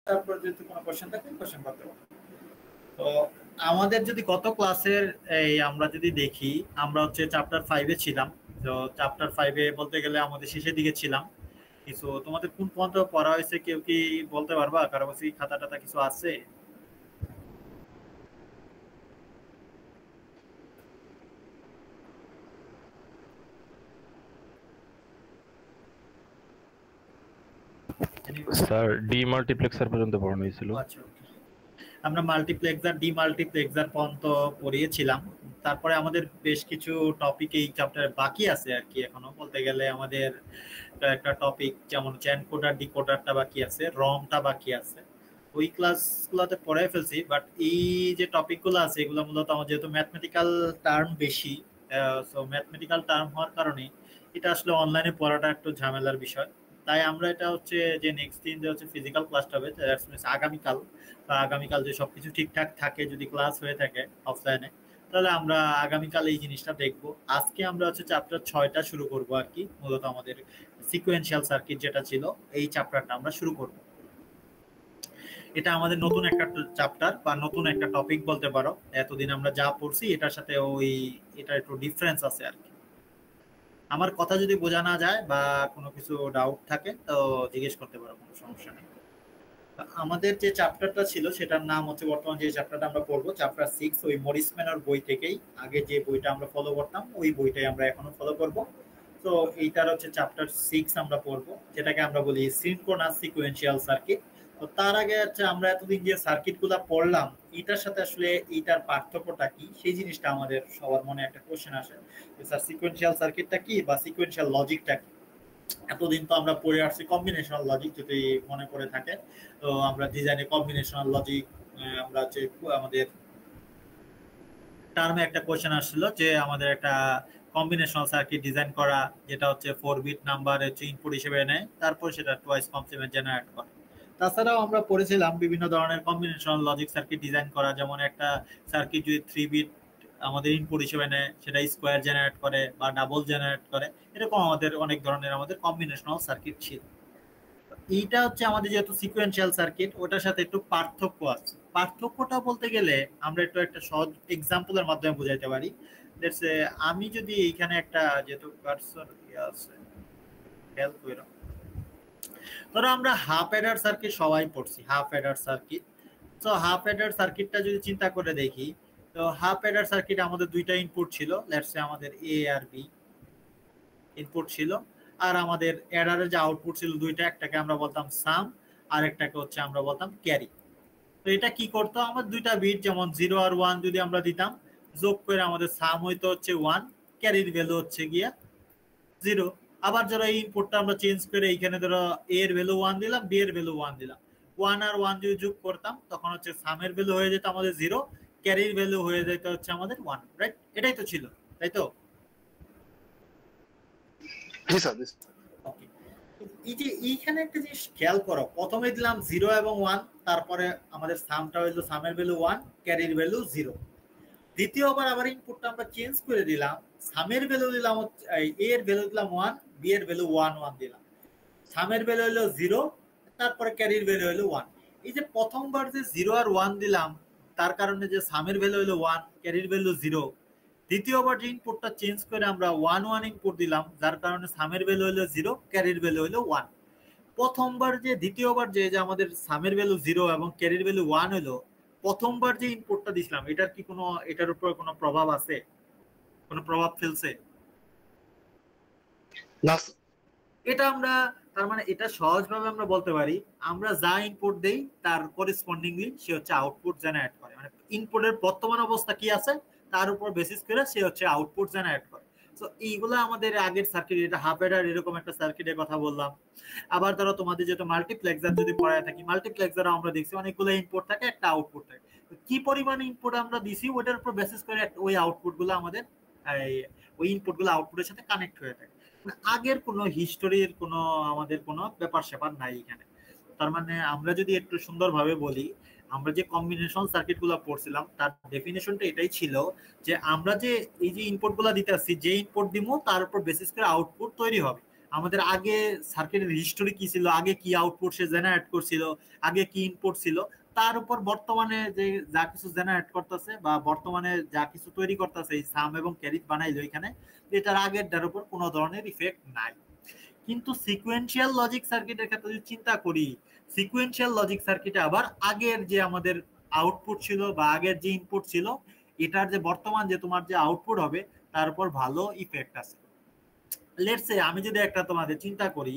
তারপর যদি কোনো কোশ্চেন থাকে কোশ্চেন করতে পারো। তো আমাদের যদি গত ক্লাসের এই আমরা যদি দেখি, আমরা হচ্ছে চ্যাপ্টার 5 এ ছিলাম। তো চ্যাপ্টার 5 এ বলতে গেলে আমাদের শেষের দিকে ছিলাম। কিছু তোমাদের কোন পর্যন্ত পড়া হয়েছে কেউ কি বলতে পারবা? কারো কাছে কি খাতা টাতা কিছু আছে? স্যার ডি মাল্টিপ্লেক্সার পর্যন্ত পড়ানো হয়েছিল। আচ্ছা, আমরা মাল্টিপ্লেক্সার ডিমাল্টিপ্লেক্সার পর্যন্ত পড়িয়েছিলাম। তারপরে আমাদের বেশ কিছু টপিক এই চ্যাপ্টারে বাকি আছে আর কি। এখনো বলতে গেলে আমাদের একটা টপিক যেমন এনকোডার ডিকোডারটা বাকি আছে, রমটা বাকি আছে। ওই ক্লাসগুলোতে পড়াই ফেলছি, বাট এই যে টপিকগুলো আছে এগুলো মূলত আমার যেহেতু ম্যাথমেটিক্যাল টার্ম বেশি, সো ম্যাথমেটিক্যাল টার্ম হওয়ার কারণে এটা আসলে অনলাইনে পড়াটা একটু ঝামেলার বিষয়। তাই আমরা এটা হচ্ছে যে নেক্সট দিন যে হচ্ছে ফিজিক্যাল ক্লাসটা হবে আগামীকাল, বা আগামীকাল যে সবকিছু ঠিকঠাক থাকে, যদি ক্লাস হয়ে থাকে অফলাইনে, তাহলে আমরা আগামীকাল এই জিনিসটা দেখবো। আজকে আমরা হচ্ছে চ্যাপ্টার 6টা শুরু করব আর কি। মূলত আমাদের সিকোয়েন্সিয়াল সার্কিট যেটা ছিল এই চ্যাপ্টারটা আমরা শুরু করব। এটা আমাদের নতুন একটা চ্যাপ্টার বা নতুন একটা টপিক বলতে পারো। এতদিন আমরা যা পড়ছি এটার সাথে ওই এটা একটু ডিফারেন্স আছে আর কি। আমার কথা যদি বোঝা না যায় বা কোনো কিছু ডাউট থাকে তো জিজ্ঞেস করতে পারো, কোনো সমস্যা নেই। আমাদের যে চ্যাপ্টারটা ছিল সেটার নাম হচ্ছে, বর্তমান যে চ্যাপ্টারটা আমরা পড়বো চ্যাপ্টার 6, ওই মরিস ম্যানর বই থেকেই। আগে যে বইটা আমরা ফলো করতাম ওই বইটাই আমরা এখনো ফলো করব। তো এইটার হচ্ছে চ্যাপ্টার 6 আমরা পড়বো, যেটাকে আমরা বলি সিনক্রোনাস সিকোয়েন্সিয়াল সার্কিট। তো তার আগে হচ্ছে আমরা এতদিন যে সার্কিট গুলা পড়লাম এটার সাথে আসলে এইটার পার্থক্যটা কি, সেই জিনিসটা আমাদের সবার মনে একটা কোশ্চেন আসে যে স্যার সিকোয়েন্সিয়াল সার্কিটটা কি বা সিকোয়েন্সিয়াল লজিকটা কি। এতদিন তো আমরা পড়ে আসছি কম্বিনেশনাল লজিক, যদি মনে পড়ে থাকে। তো আমরা ডিজাইনে কম্বিনেশনাল লজিক, আমরা যে আমাদের টার্মে একটা কোশ্চেন আসছিল যে আমাদের একটা কম্বিনেশনাল সার্কিট ডিজাইন করা, যেটা হচ্ছে 4 বিট নাম্বার হচ্ছে ইনপুট হিসেবে নেয়, তারপর সেটা টুয়াইস কমপ্লিমেন্ট জেনারেট করে। তাছাড়াও আমরা পড়েছিলাম বিভিন্ন ধরনের কম্বিনেশনাল লজিক সার্কিট ডিজাইন করা, যেমন একটা সার্কিট যদি 3 বিট আমাদের ইনপুট হিসেবে নেয় সেটা স্কোয়ার জেনারেট করে বা ডাবল জেনারেট করে। এরকম আমাদের অনেক ধরনের আমাদের কম্বিনেশনাল সার্কিট ছিল। এইটা হচ্ছে আমাদের যেহেতু সিকোয়েন্সিয়াল সার্কিট, ওটার সাথে একটু পার্থক্য আছে। পার্থক্যটা বলতে গেলে আমরা একটু একটা সহজ এক্সাম্পলের মাধ্যমে বোঝাইতে পারি। আমি যদি এইখানে একটা, যেহেতু কার্সর আছে হেল্প করে, ধরো আমরা হাফ এডার সার্কিট সবাই পড়ছি, হাফ এডার সার্কিট। তো হাফ এডার সার্কিটটা যদি চিন্তা করে দেখি, তো হাফ এডার সার্কিট আমাদের দুইটা ইনপুট ছিল, আমাদের এ আর বি ইনপুট ছিল। আর আমাদের এডারের যে আউটপুট ছিল দুইটা, একটাকে আমরা বলতাম সাম, আর একটাকে হচ্ছে আমরা বলতাম ক্যারি। তো এটা কি করতো, আমার দুইটা বিট যেমন 0 আর 1 যদি আমরা দিতাম, যোগ করে আমাদের সাম হইতো হচ্ছে 1, ক্যারির ভ্যালু হচ্ছে গিয়া 0। আবার ধরো এই ইনপুটটা আমরা চেঞ্জ করে এইখানে ধরো এ এর ভ্যালু 1 দিলাম, বি এর ভ্যালু 1 দিলাম, 1 আর 1 যদি যোগ করতাম তখন হচ্ছে সামের ভ্যালু হয়ে যেত আমাদের 0, ক্যারির ভ্যালু হয়ে যেত হচ্ছে আমাদের 1, রাইট? এটাই তো ছিল, তাই তো? জি স্যার। ওকে, এই যে এইখানে একটা জিনিস খেয়াল করো, প্রথমে দিলাম 0 এবং 1, তারপরে আমাদের সামটা হইলো সামের ভ্যালু 1, ক্যারির ভ্যালু 0। দ্বিতীয়বার আবার ইনপুটটা আমরা চেঞ্জ করে দিলাম, সামের ভ্যালু দিলাম এ এর ভ্যালু দিলাম 1, বি এর ভ্যালু 1 1 দিলাম, সামের ভ্যালু হলো 0, তারপরে ক্যারির ভ্যালু হলো 1। এই যে প্রথমবার যে 0 আর 1 দিলাম, তার কারণে যে সামের ভ্যালু হলো 1, ক্যারির ভ্যালু 0। দ্বিতীয়বার যে ইনপুটটা চেঞ্জ করে আমরা 1 1 ইনপুট দিলাম, যার কারণে সামের ভ্যালু হলো 0, ক্যারির ভ্যালু হলো 1। প্রথমবার যে দ্বিতীয়বার যে আমাদের সামের ভ্যালু 0 এবং ক্যারির ভ্যালু 1 হলো, প্রথমবার যে ইনপুটটা দিছিলাম এটার কি কোনো, এটার উপর কোনো প্রভাব আছে? কোনো প্রভাব ফেলছে না। এটা আমরা, তার মানে এটা সহজভাবে আমরা বলতে পারি, আমরা যা ইনপুট দেই তার করেসপন্ডিংলি সে হচ্ছে আউটপুট জেনারেট করে। মানে ইনপুটের বর্তমান অবস্থা কি আছে তার উপর বেসিস করে সে হচ্ছে আউটপুট জেনারেট করে। তো এইগুলো আমাদের আগের সার্কিট, এটা হাফ এডার এরকম একটা সার্কিটের কথা বললাম। আবার ধরো তোমাদের যেহেতু মাল্টিপ্লেক্সার যদি পড়ায় থাকি, মাল্টিপ্লেক্সার আমরা দেখছি অনেকগুলো ইনপুট থাকে, একটা আউটপুট থাকে। কি পরিমাণ ইনপুট আমরা দিছি ওটার উপর বেসিস করে ওই আউটপুট গুলো আমাদের ওই ইনপুট গুলো আউটপুটের সাথে কানেক্ট হয়ে থাকে। আগের কোনো হিস্টোরির কোনো আমাদের কোনো ব্যাপার স্যাপার নাই এখানে। তার মানে আমরা যদি একটু সুন্দরভাবে বলি, আমরা যে কম্বিনেশন সার্কিট গুলো পড়ছিলাম তার ডেফিনেশনটা এটাই ছিল যে আমরা যে এই যে ইনপুট গুলো দিতে আসছি, যে ইনপুট দিব তার উপর বেসিস করে আউটপুট তৈরি হবে। আমাদের আগে সার্কিটের হিস্টোরি কি ছিল, আগে কি আউটপুট সে জেনারেট করছিল, আগে কি ইনপুট ছিল, তার উপর বর্তমানে যে যা কিছু জেনারেট করতেছে বা বর্তমানে যা কিছু তৈরি করতেছে এই সাম এবং ক্যারি বানাইলো এখানে, এটার আগেরটার উপর কোনো ধরনের ইফেক্ট নাই। কিন্তু সিকোয়েন্সিয়াল লজিক সার্কিটের ক্ষেত্রে যদি চিন্তা করি, সিকোয়েন্সিয়াল লজিক সার্কিটে আবার আগের যে আমাদের আউটপুট ছিল বা আগের যে ইনপুট ছিল, এটার যে বর্তমান যে তোমার যে আউটপুট হবে তার উপর ভালো ইফেক্ট আছে। লেটস সে আমি যদি একটা তোমাদের চিন্তা করি,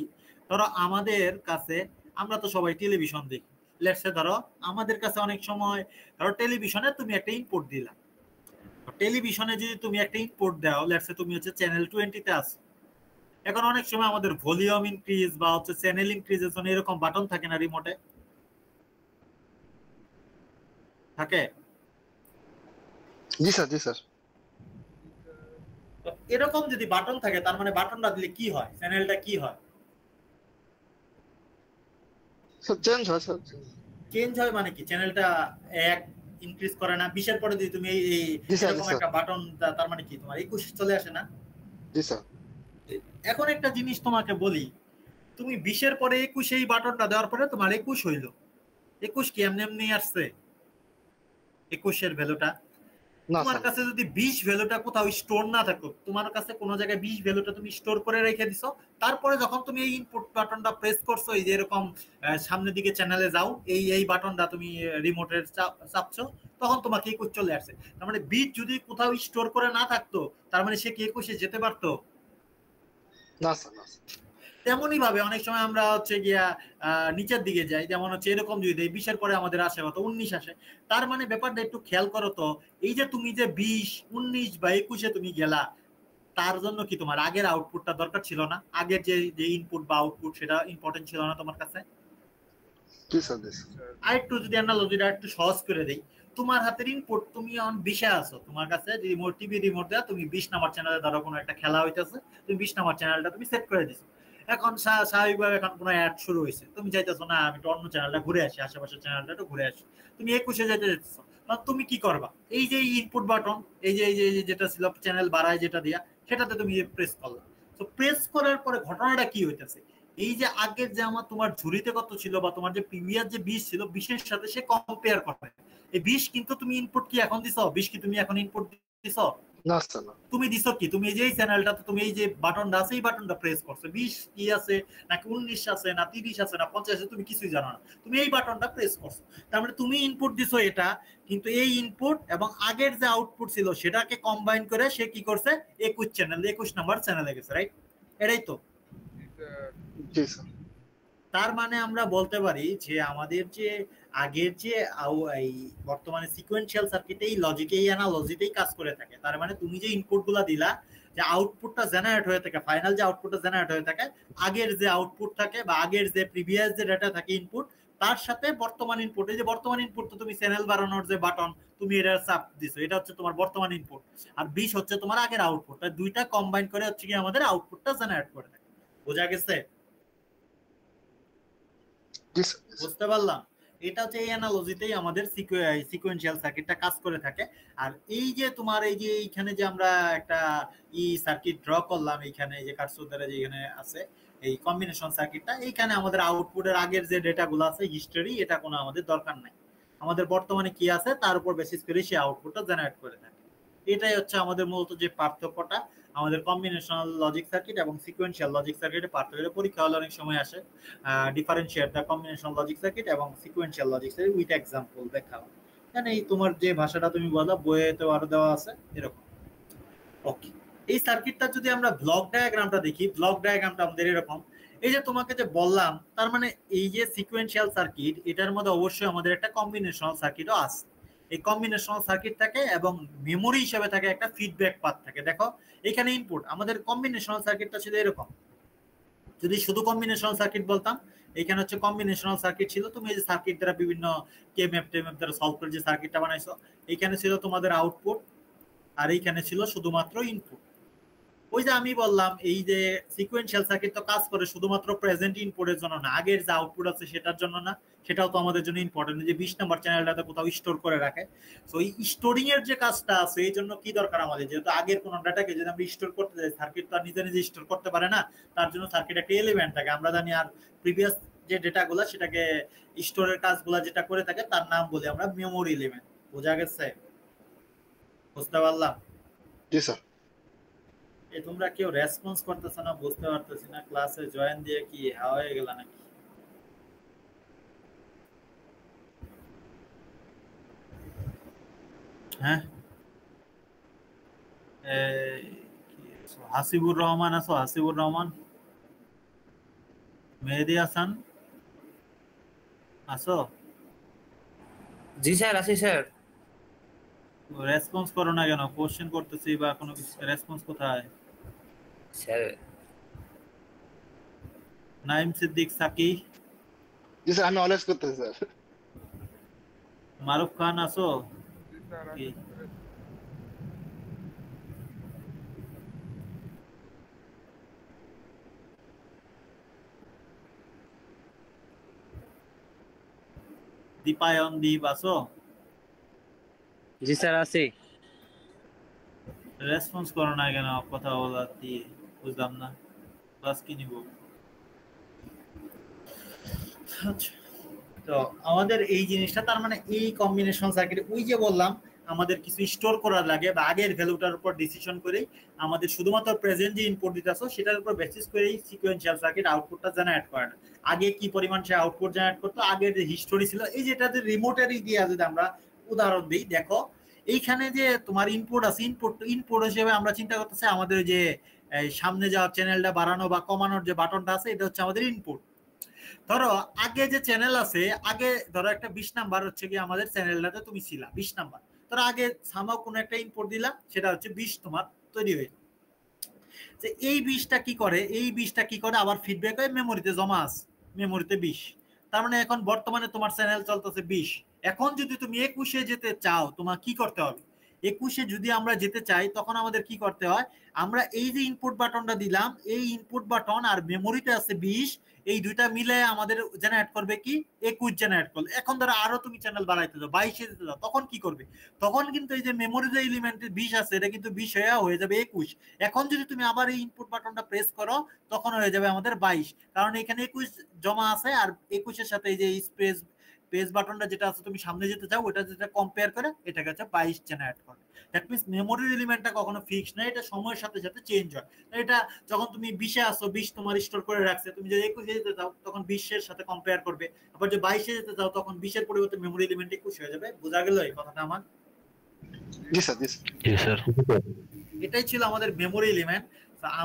ধরো আমাদের কাছে, আমরা তো সবাই টেলিভিশন দেখি, লেটস সে ধরো আমাদের কাছে অনেক সময়, ধরো টেলিভিশনে তুমি একটা ইনপুট দিলা, টেলিভিশনে যদি তুমি একটা ইনপুট দাও, লেটস সে তুমি হচ্ছে চ্যানেল 20 তে আছো, এখন অনেক সময় আমাদের ভলিউম ইনক্রিজ বা হচ্ছে চ্যানেল ইনক্রিজের জন্য এরকম বাটন থাকে না রিমোটে, থাকে? জি স্যার, জি স্যার। তো এরকম যদি বাটন থাকে তার মানে বাটনটা দিলে কি হয়, চ্যানেলটা কি হয়? স্যার চেঞ্জ হয় স্যার। চেঞ্জ হয় মানে কি, চ্যানেলটা এক ইনক্রিজ করে না? 20 এর পরে যদি তুমি এই জি স্যার, জি এরকম স্যার। একটা বাটন তার মানে কি তোমার 21 চলে আসে না? জি স্যার। এখন একটা জিনিস তোমাকে বলি, তুমি 20 এর পরে 21 এই বাটনটা দেওয়ার পরে তোমার 21 হইলো, 21 কি এমনি এমনি আসছে? 21 এর ভ্যালুটা না তোমার স্যার। কাছে যদি 20 ভ্যালুটা কোথাও স্টোর না থাকো, তোমার কাছে কোনো জায়গায় 20 ভ্যালুটা তুমি স্টোর করে রেখে দিছো, তারপরে যখন তুমি এই ইনপুট বাটনটা প্রেস করছো, এই যে এরকম সামনের দিকে চ্যানেলে যাও, এই এই বাটনটা তুমি রিমোটের চাপছো, তখন তোমাকে 21 চলে আসছে। তার মানে 20 যদি কোথাও স্টোর করে না থাকতো, তার মানে সে কি 21 যেতে পারতো? না স্যার, না স্যার। তেমনই ভাবে অনেক সময় আমরা হচ্ছে গিয়া নিচের দিকে যাই, যেমন হচ্ছে এরকম যদি 20 এর পরে আমাদের আসে কত 19 আসে, তার মানে ব্যাপারটা একটু খেয়াল করো তো, এই যে তুমি যে 20, 19 বা 21 তুমি গেলা, তার জন্য কি তোমার আগের আউটপুটটা দরকার ছিল না? আগের যে যে ইনপুট বা আউটপুট সেটা ইম্পর্টেন্ট ছিল না তোমার কাছে? জি স্যার, জি স্যার। আর একটু যদি অ্যানালজিটা একটু সহজ করে দেই, তোমার হাতের ইনপুট, তুমি অন 20 আছো, তোমার কাছে রিমোট, টিভি রিমোট দেওয়া, তুমি 20 নাম্বার চ্যানেলে ধরো কোনো একটা খেলা হইতেছে, তুমি 20 নাম্বার চ্যানেলটা তুমি সেট করে দিছো। এখন স্বাভাবিকভাবে এখন কোনো অ্যাড শুরু হয়েছে, তুমি চাইতেছো না আমি একটু অন্য চ্যানেলটা ঘুরে আসি, আশেপাশের চ্যানেলটা একটু ঘুরে আসি, তুমি 21 যেতে যেতেছো, তুমি কি করবা? এই যে ইনপুট বাটন, এই যে যেটা ছিল চ্যানেল বাড়ায় যেটা দিয়া, সেটাতে তুমি প্রেস করলা। তো প্রেস করার পরে ঘটনাটা কি হইতেছে, এই যে আগের যে আমার তোমার ঝুড়িতে কত ছিল বা তোমার যে প্রিভিয়াস যে 20 ছিল, 20 সাথে সে কম্পেয়ার করে, এই 20 কিন্তু তুমি ইনপুট কি এখন দিছো, 20 কি তুমি এখন ইনপুট দিছো? না স্যার, না। তুমি দিছো কি, তুমি এই যে চ্যানেলটাতে তুমি এই যে বাটনটা আছে এই বাটনটা প্রেস করছো, 20 কি আছে নাকি 19 আছে না 30 আছে না 50 আছে তুমি কিছুই জানো না, তুমি এই বাটনটা প্রেস করছো, তার মানে তুমি ইনপুট দিছো এটা, কিন্তু এই ইনপুট এবং আগের যে আউটপুট ছিল সেটাকে কম্বাইন করে সে কি করছে, 21 চ্যানেল, 21 নাম্বার চ্যানেলে গেছে, রাইট? এটাই তো। জি স্যার। তার মানে আমরা বলতে পারি যে আমাদের যে আগের যে এই বর্তমানে সিকোয়েন্সিয়াল সার্কিট এই লজিক এই অ্যানালজিতেই কাজ করে থাকে। তার মানে তুমি যে ইনপুটগুলো দিলা, যে আউটপুটটা জেনারেট হয়ে থাকে, ফাইনাল যে আউটপুটটা জেনারেট হয়ে থাকে, আগের যে আউটপুট থাকে বা আগের যে প্রিভিয়াস যে ডেটা থাকে ইনপুট, তার সাথে বর্তমান ইনপুট, এই যে বর্তমান ইনপুট তো তুমি চ্যানেল বাড়ানোর যে বাটন তুমি এটার চাপ দিছো, এটা হচ্ছে তোমার বর্তমান ইনপুট, আর 20 হচ্ছে তোমার আগের আউটপুট, দুইটা কম্বাইন করে হচ্ছে কি আমাদের আউটপুটটা জেনারেট করে থাকে। বোঝা গেছে? জি স্যার। বুঝতে পারলাম। এটা হচ্ছে এই অ্যানালজিতেই আমাদের সিকোয়েন্সিয়াল সার্কিটটা কাজ করে থাকে। আর এই যে তোমার এই যে এইখানে যে আমরা একটা সার্কিট ড্র করলাম, এইখানে যে কার্সর দ্বারা যে এখানে আছে এই কম্বিনেশন সার্কিটটা, এইখানে আমাদের আউটপুটের আগের যে ডেটাগুলো আছে হিস্টরি, এটা কোনো আমাদের দরকার নাই, আমাদের বর্তমানে কি আছে তার উপর বেসিস করে সেই আউটপুটটা জেনারেট করে থাকে। এটাই হচ্ছে আমাদের মূলত যে পার্থক্যটা আমাদের কম্বিনেশনাল লজিক সার্কিট এবং সিকোয়েন্সিয়াল লজিক সার্কিটের পার্থক্য। পরীক্ষা হলে অনেক সময় আসে differentiate the combinational logic circuit এবং sequential logic circuit with example দেখাও। মানে এই তোমার যে ভাষাটা তুমি বলো বইয়েতে আরো দেওয়া আছে এরকম। ওকে, এই সার্কিটটা যদি আমরা ব্লক ডায়াগ্রামটা দেখি, ব্লক ডায়াগ্রামটা আমাদের এরকম। এই যে তোমাকে যে বললাম, তার মানে এই যে সিকোয়েন্সিয়াল সার্কিট, এটার মধ্যে অবশ্যই আমাদের একটা কম্বিনেশনাল সার্কিটও আছে। এই কম্বিনেশনাল সার্কিট থাকে এবং মেমোরি হিসেবে থাকে একটা ফিডব্যাক পাথ থাকে। দেখো এখানে ইনপুট, আমাদের কম্বিনেশনাল সার্কিটটা ছিল এরকম। যদি শুধু কম্বিনেশনাল সার্কিট বলতাম, এখানে হচ্ছে কম্বিনেশনাল সার্কিট ছিল, তুমি এই যে সার্কিট দ্বারা বিভিন্ন কে ম্যাপ টেম্যাপ দ্বারা সলভ করে যে সার্কিটটা বানাইছো, এইখানে ছিল তোমাদের আউটপুট আর এইখানে ছিল শুধুমাত্র ইনপুট। ওই যে আমি বললাম এই যে সিকোয়েন্সিয়াল সার্কিট তো কাজ করে শুধুমাত্র প্রেজেন্ট ইনপুটের জন্য না, আগের যে আউটপুট আছে সেটার জন্য না, সেটাও তো আমাদের জন্য ইম্পর্টেন্ট। যে 20 নাম্বার চ্যানেলটাতে কোথাও স্টোর করে রাখে, তো এই স্টোরিং এর যে কাজটা আছে এই জন্য কি দরকার আমাদের, যেহেতু আগের কোনো ডাটাকে যদি আমরা স্টোর করতে যাই, সার্কিট তো আর নিজে নিজে স্টোর করতে পারে না, তার জন্য সার্কিট একটা এলিমেন্ট থাকে আমরা জানি। আর প্রিভিয়াস যে ডেটাগুলো সেটাকে স্টোরের কাজগুলো যেটা করে থাকে তার নাম বলি আমরা মেমোরি এলিমেন্ট। বোঝা গেছে? বুঝতে পারলাম? জি স্যার। তোমরা কেউ রেসপন্স করতেছ না, বুঝতে পারতেছি না। ক্লাসে জয়েন দিয়ে কি হাওয়া হয়ে গেল নাকি? হ্যাঁ, হাসিবুর রহমান আছো? হাসিবুর রহমান, মেহেদি হাসান আছো? জি স্যার, আছি স্যার। রেসপন্স করো না কেন? কোশ্চেন করতেছি বা কোনো কিছু, রেসপন্স কোথায়? স্যার নাইম সিদ্দিক, সাকি, জি স্যার, আমি অলওয়েজ করতেছি স্যার। মারুফ খান আছো? কি? দীপায়ন, দীপ আছো? জি স্যার, আছি। রেসপন্স করো না কেন? কথা বলা দিয়ে বুঝলাম না। ক্লাস কি নিব? আচ্ছা, তো আমাদের এই জিনিসটা তার মানে এই কম্বিনেশন সার্কিট, ওই যে বললাম আমাদের কিছু স্টোর করার লাগে বা আগের ভ্যালুটার উপর ডিসিশন করেই আমাদের শুধুমাত্র প্রেজেন্ট যে ইনপুট দিতে আসো সেটার উপর বেসিস করেই সিকোয়েন্সিয়াল সার্কিট আউটপুটটা জেনারেট করে না। আগে কি পরিমাণ সে আউটপুট জেনারেট করতো, আগের যে হিস্টোরি ছিল, এই যেটা যে রিমোটেরই দিয়ে যদি আমরা উদাহরণ দিই, দেখো এইখানে যে তোমার ইনপুট আছে, ইনপুট হিসেবে আমরা চিন্তা করতেছি আমাদের যে সামনে যাওয়ার চ্যানেলটা বাড়ানো বা কমানোর যে বাটনটা আছে এটা হচ্ছে আমাদের ইনপুট। ধরো আগে যে চ্যানেল আছে, আগে ধরো একটা 20 নাম্বার হচ্ছে কি আমাদের চ্যানেলটাতে তুমি ছিলা 20 নাম্বার, ধরো আগে সামাও কোনো একটা ইনপুট দিলা, সেটা হচ্ছে 20 তোমার তৈরি হয়ে, যে এই 20টা কি করে, এই 20টা কি করে আবার ফিডব্যাক হয়ে মেমোরিতে জমা আছে, মেমোরিতে 20। তার মানে এখন বর্তমানে তোমার চ্যানেল চলতেছে 20। এখন যদি তুমি 21-এ যেতে চাও তোমার কি করতে হবে? 21-এ যদি আমরা যেতে চাই তখন আমাদের কি করতে হয়, আমরা এই যে ইনপুট বাটনটা দিলাম, এই ইনপুট বাটন আর মেমোরিতে আছে 20, এই দুইটা মিলে আমাদের জেনারেট করবে কি 21 জেনারেট করবে। এখন ধরো আরো তুমি চ্যানেল বাড়াইতে যাও, 22-এ যেতে যাও, তখন কি করবে? তখন কিন্তু এই যে মেমোরি যে এলিমেন্টে 20 আছে এটা কিন্তু 20 হয়ে যাবে 21। এখন যদি তুমি আবার এই ইনপুট বাটনটা প্রেস করো তখন হয়ে যাবে আমাদের 22, কারণ এখানে 21 জমা আছে আর 21-এর সাথে এই যে স্পেস পেজ বাটনটা যেটা আছে তুমি সামনে যেতে চাও ওটা যেটা কম্পেয়ার করে এটাকে হচ্ছে 22 জেনারেট করে। দ্যাট মিন্স মেমোরির এলিমেন্টটা কখনো ফিক্স না, এটা সময়ের সাথে সাথে চেঞ্জ হয়। এটা যখন তুমি 20-এ আসো, 20 তোমার স্টোর করে রাখছে, তুমি যদি 21-এ যেতে চাও তখন 20-এর সাথে কম্পেয়ার করবে, আবার যে 22-এ যেতে চাও তখন 20-এর পরিবর্তে মেমোরি এলিমেন্ট 21 হয়ে যাবে। বোঝা গেল এই কথাটা আমার? জি sir, ji sir. Ji sir. এটাই ছিল আমাদের মেমোরি এলিমেন্ট।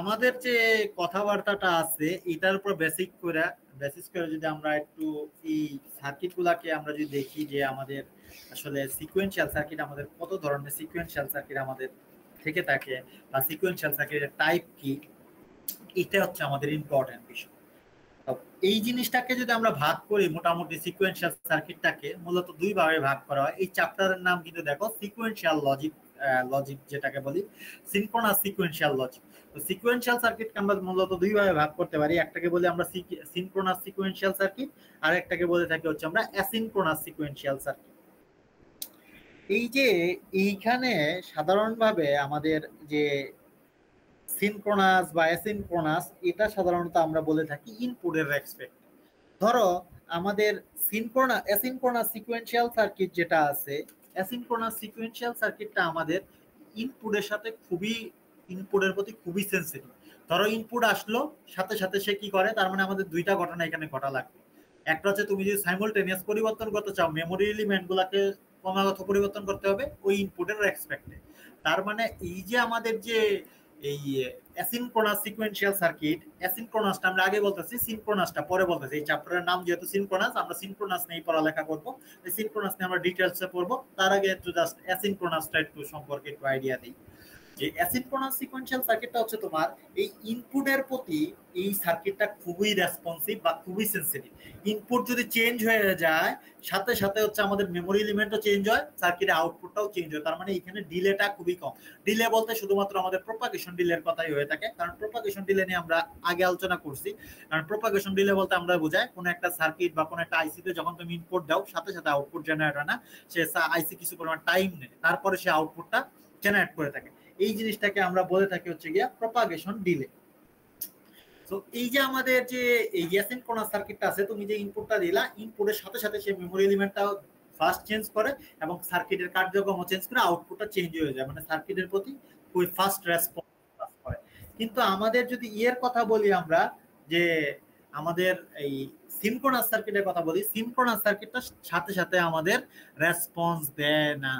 আমাদের যে কথাবার্তাটা আছে এটার উপর বেসিস করে যদি আমরা একটু এই সার্কিট গুলাকে আমরা যদি দেখি যে আমাদের আসলে সিকোয়েন্সিয়াল সার্কিট, আমাদের কত ধরনের সিকোয়েন্সিয়াল সার্কিট আমাদের থেকে থাকে বা সিকোয়েন্সিয়াল সার্কিটের টাইপ কি, এটা হচ্ছে আমাদের ইম্পর্টেন্ট বিষয়। এই জিনিসটাকে যদি আমরা ভাগ করি, মোটামুটি সিকোয়েন্সিয়াল সার্কিটটাকে মূলত দুই ভাগে ভাগ করা হয়। এই চ্যাপ্টারের নাম কিন্তু দেখো সিকোয়েন্সিয়াল লজিক যেটাকে বলি, সিনক্রোনাস সিকোয়েন্সিয়াল লজিক। তো সিকোয়েন্সিয়াল সার্কিটকে আমরা মূলত দুই ভাগে ভাগ করতে পারি, একটাকে বলি আমরা সিনক্রোনাস সিকোয়েন্সিয়াল সার্কিট, আর একটাকে বলে থাকি হচ্ছে আমরা অ্যাসিনক্রোনাস সিকোয়েন্সিয়াল সার্কিট। এই যে এইখানে সাধারণভাবে আমাদের যে সিনক্রোনাস বা অ্যাসিনক্রোনাস, এটা সাধারণত আমরা বলে থাকি ইনপুটের রেসপেক্ট। ধরো আমাদের অ্যাসিনক্রোনাস সিকোয়েন্সিয়াল সার্কিট যেটা আছে, অ্যাসিনক্রোনাস সিকোয়েন্সিয়াল সার্কিটটা আমাদের ইনপুটের প্রতি খুবই সেন্সিটিভ। ধরো ইনপুট আসলো, সাথে সাথে সে কি করে, তার মানে আমাদের দুইটা ঘটনা এখানে ঘটা লাগবে। একটা হচ্ছে তুমি যদি সাইমultaneous পরিবর্তন করতে চাও, মেমোরি এলিমেন্ট গুলাকে ক্রমাগত পরিবর্তন করতে হবে ওই ইনপুটের রেসপেক্টে। তার মানে এই যে আমাদের যে এই অ্যাসিনক্রোনাস সিকোয়েন্সিয়াল সার্কিট, অ্যাসিনক্রোনাসটা আমরা আগে বলতেছি, সিনক্রোনাসটা পরে বলতেছি। এই চ্যাপ্টারের নাম যেহেতু সিনক্রোনাস, আমরা সিনক্রোনাস নিয়ে পড়ালেখা করব, এই সিনক্রোনাস নিয়ে আমরা ডিটেইলসে পড়বো। তার আগে একটু জাস্ট অ্যাসিনক্রোনাসটা একটু সম্পর্কে একটু আইডিয়া দিই। যে অ্যাসিনক্রোনাস সিকোয়েন্সিয়াল সার্কিটটা হচ্ছে তোমার এই ইনপুটের প্রতি এই সার্কিটটা খুবই রেসপন্সিভ বা খুবই সেন্সিটিভ। ইনপুট যদি চেঞ্জ হয়ে যায় সাথে সাথে হচ্ছে আমাদের মেমোরি এলিমেন্টও চেঞ্জ হয়, সার্কিটের আউটপুটটাও চেঞ্জ হয়। তার মানে এখানে ডিলেটা খুবই কম। ডিলে বলতে শুধুমাত্র আমাদের প্রপাগেশন ডিলের কথাই হয়ে থাকে, কারণ প্রপাগেশন ডিলে নিয়ে আমরা আগে আলোচনা করছি। কারণ প্রপাগেশন ডিলে বলতে আমরা বোঝাই কোনো একটা সার্কিট বা কোনো একটা আইসিতে যখন তুমি ইনপুট দাও সাথে সাথে আউটপুট জেনারেট হয় না, সে আইসি কিছু পরিমাণ টাইম নেয়, তারপরে সে আউটপুটটা জেনারেট করে থাকে। এই জিনিসটাকে আমরা বলে থাকি হচ্ছে গিয়া প্রপাগেশন ডিলে। তো এই যে আমাদের যে এই অ্যাসিনক্রোনাস সার্কিটটা আছে, তুমি যে ইনপুটটা দিলা, ইনপুটের সাথে সাথে সে মেমোরি এলিমেন্টটা ফার্স্ট চেঞ্জ করে এবং সার্কিটের কার্যক্রম চেঞ্জ করে আউটপুটটা চেঞ্জ হয়ে যায়, মানে সার্কিটের প্রতি খুবই ফাস্ট রেসপন্স করে। কিন্তু আমাদের যদি ইয়ের কথা বলি আমরা, যে আমাদের এই সিনক্রোনাস সার্কিটের কথা বলি, সিনক্রোনাস সার্কিটটা সাথে সাথে আমাদের রেসপন্স দেয় না।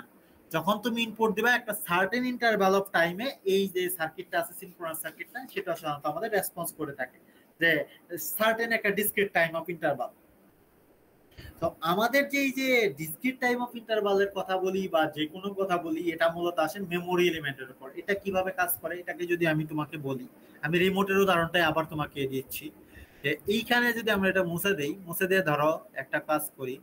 যখন তুমি ইনপুট দিবা একটা সার্টেন ইন্টারভ্যাল অফ টাইমে এই যে সার্কিটটা আছে সিনক্রোনাস সার্কিটটা, সেটা সাধারণত আমাদের রেসপন্স করে থাকে, যে সার্টেন একটা ডিসক্রিট টাইম অফ ইন্টারভ্যাল। তো আমাদের যে এই যে ডিসক্রিট টাইম অফ ইন্টারভ্যালের কথা বলি বা যে কোনো কথা বলি, এটা মূলত আসে মেমোরি এলিমেন্টের উপর। এটা কিভাবে কাজ করে এটাকে যদি আমি তোমাকে বলি, আমি রিমোটের উদাহরণটাই আবার তোমাকে দিচ্ছি। যে এইখানে যদি আমরা এটা মুছে দেই, মুছে দিয়ে ধরো একটা কাজ করি,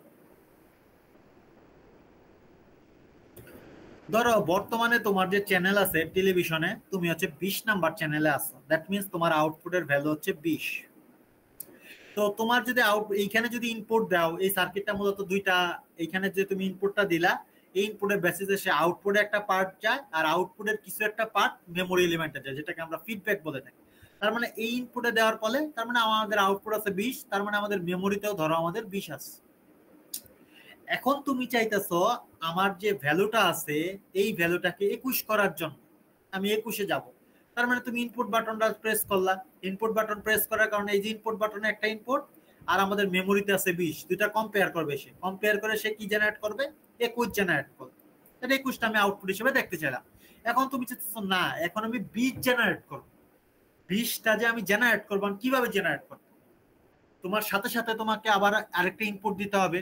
ধরো বর্তমানে তোমার যে চ্যানেল আছে টেলিভিশনে, তুমি হচ্ছে 20 নাম্বার চ্যানেলে আছো, দ্যাট মিন্স তোমার আউটপুটের ভ্যালু হচ্ছে 20। তো তোমার যদি এইখানে যদি ইনপুট দাও, এই সার্কিটটা মূলত দুইটা, এইখানে যে তুমি ইনপুটটা দিলা, এই ইনপুটের বেসিসে সে আউটপুটে একটা পার্ট যায় আর আউটপুটের কিছু একটা পার্ট মেমোরি এলিমেন্টে যায়, যেটাকে আমরা ফিডব্যাক বলে থাকি। তার মানে এই ইনপুটে দেওয়ার ফলে তার মানে আমাদের আউটপুট আছে 20, তার মানে আমাদের মেমোরিতেও ধরো আমাদের 20 আছে। এখন তুমি চাইতেছো আমার যে ভ্যালুটা আছে এই ভ্যালুটাকে 21 করার জন্য, আমি 21-এ যাব। তার মানে তুমি ইনপুট বাটনটা প্রেস করলা, ইনপুট বাটন প্রেস করার কারণে এই যে ইনপুট বাটনে একটা ইনপুট আর আমাদের মেমোরিতে আছে 20, দুইটা কম্পেয়ার করবে, সে কম্পেয়ার করে সে কি জেনারেট করবে, 21 জেনারেট করবে। তাহলে 21টা আমি আউটপুট হিসেবে দেখতে চাইলাম। এখন তুমি চাইতেছো না, এখন আমি 20 জেনারেট করব। 20টা যে আমি জেনারেট করব, কিভাবে জেনারেট করব? তোমার সাথে সাথে তোমাকে আবার আরেকটা ইনপুট দিতে হবে।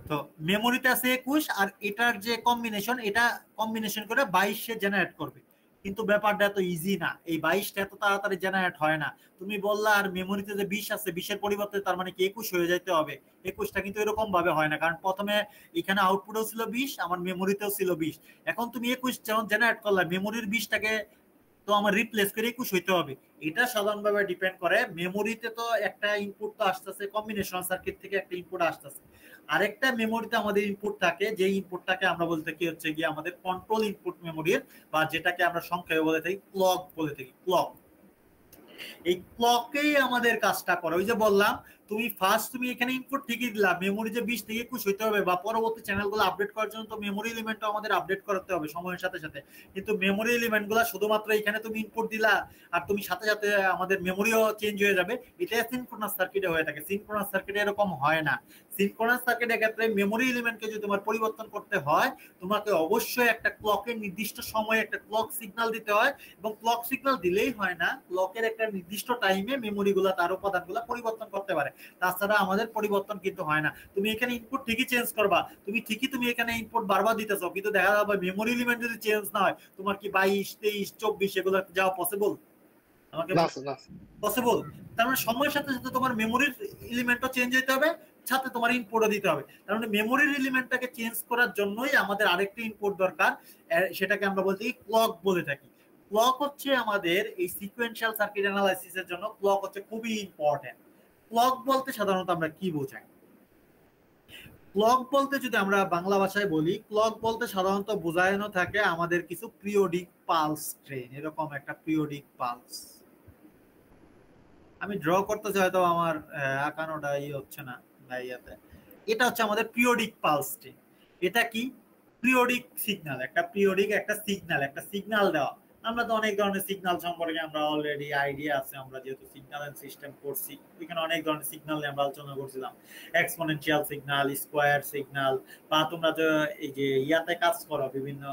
তো মেমোরিতে আছে 21 আর এটার যে কম্বিনেশন, এটা কম্বিনেশন করে 22 সে জেনারেট করবে। কিন্তু ব্যাপারটা এত ইজি না, এই 22টা এত তাড়াতাড়ি জেনারেট হয় না। তুমি বললা আর মেমোরিতে যে 20 আছে, 20-এর পরিবর্তে তার মানে কি 21 হয়ে যাইতে হবে? 21টা কিন্তু এরকম ভাবে হয় না, কারণ প্রথমে এখানে আউটপুটেও ছিল 20, আমার মেমোরিতেও ছিল 20। এখন তুমি 21 যখন জেনারেট করলা, মেমোরির 20টাকে তো আমার রিপ্লেস করে 21 হইতে হবে। এটা সাধারণভাবে ডিপেন্ড করে, মেমোরিতে তো একটা ইনপুট তো আসতেছে, কম্বিনেশনাল সার্কিট থেকে একটা ইনপুট আসতেছে, আরেকটা মেমোরিতে আমাদের ইনপুট থাকে, যে ইনপুটটাকে আমরা বলতে কি হচ্ছে গিয়ে আমাদের কন্ট্রোল ইনপুট মেমোরির, বা যেটাকে আমরা সংক্ষেপে বলে থাকি ক্লক বলে থাকি, ক্লক। এই ক্লকেই আমাদের কাজটা করে। ওই যে বললাম, তুমি ফার্স্ট তুমি এখানে ইনপুট ঠিকই দিলা, মেমোরি যে 20 থেকে 21 হইতে হবে, বা পরবর্তী চ্যানেলগুলো আপডেট করার জন্য তো মেমোরি এলিমেন্টও আমাদের আপডেট করতে হবে সময়ের সাথে সাথে। কিন্তু মেমোরি এলিমেন্টগুলো শুধুমাত্র এখানে তুমি ইনপুট দিলা আর তুমি সাথে সাথে আমাদের মেমোরিও চেঞ্জ হয়ে যাবে, এটা সিনক্রোনাস সার্কিটে হয়ে থাকে। সিনক্রোনাস সার্কিটে এরকম হয় না। সিনক্রোনাস সার্কিটের ক্ষেত্রে মেমোরি এলিমেন্টকে যদি তোমার পরিবর্তন করতে হয়, তোমাকে অবশ্যই একটা ক্লকের নির্দিষ্ট সময়ে একটা ক্লক সিগন্যাল দিতে হয়, এবং ক্লক সিগন্যাল দিলেই হয় না, ক্লকের একটা নির্দিষ্ট টাইমে মেমোরিগুলো তার উপাদানগুলো পরিবর্তন করতে পারে, তাছাড়া আমাদের পরিবর্তন কিন্তু হয় না। তুমি এখানে ইনপুট ঠিকই চেঞ্জ করবা, তুমি এখানে ইনপুট বারবার দিতেছো, কিন্তু দেখা যাবে মেমোরি এলিমেন্ট যদি চেঞ্জ না হয়, তোমার কি 22, 23, 24 এগুলো যাওয়া পসিবল? আমাকে পসিবল? তার মানে সময়ের সাথে সাথে তোমার মেমোরির এলিমেন্টও চেঞ্জ হতে হবে, সাথে তোমার ইনপুটও দিতে হবে। তার মানে মেমোরির এলিমেন্টটাকে চেঞ্জ করার জন্যই আমাদের আরেকটা ইনপুট দরকার, সেটাকে আমরা বলতে ক্লক বলে থাকি। ক্লক হচ্ছে আমাদের এই সিকোয়েন্সিয়াল সার্কিট অ্যানালাইসিসের জন্য ক্লক হচ্ছে খুবই ইম্পর্টেন্ট। ক্লক বলতে সাধারণত আমরা কি বোঝাই? ক্লক বলতে যদি আমরা বাংলা ভাষায় বলি, ক্লক বলতে সাধারণত বোঝানো থাকে আমাদের কিছু পিরিয়ডিক পালস ট্রেন, এরকম একটা পিরিয়ডিক পালস। আমি ড্র করতেছি, হয়তো আমার আঁকানোটা হচ্ছে না ইয়াতে। এটা হচ্ছে আমাদের পিরিয়ডিক পালস ট্রেন। এটা কি? পিরিয়ডিক সিগন্যাল, একটা পিরিয়ডিক একটা সিগন্যাল দেওয়া। আমরা তো অনেক ধরনের সিগন্যাল সম্পর্কে আমরা অলরেডি আইডিয়া আছে, আমরা যেহেতু সিগন্যাল এন্ড সিস্টেম করছি, এখানে অনেক ধরনের সিগন্যাল নিয়ে আমরা আলোচনা করছিলাম, এক্সপোনেনশিয়াল সিগন্যাল, স্কোয়ার সিগন্যাল, বা তোমরা যে এই যে ইয়াতে কাজ করো বিভিন্ন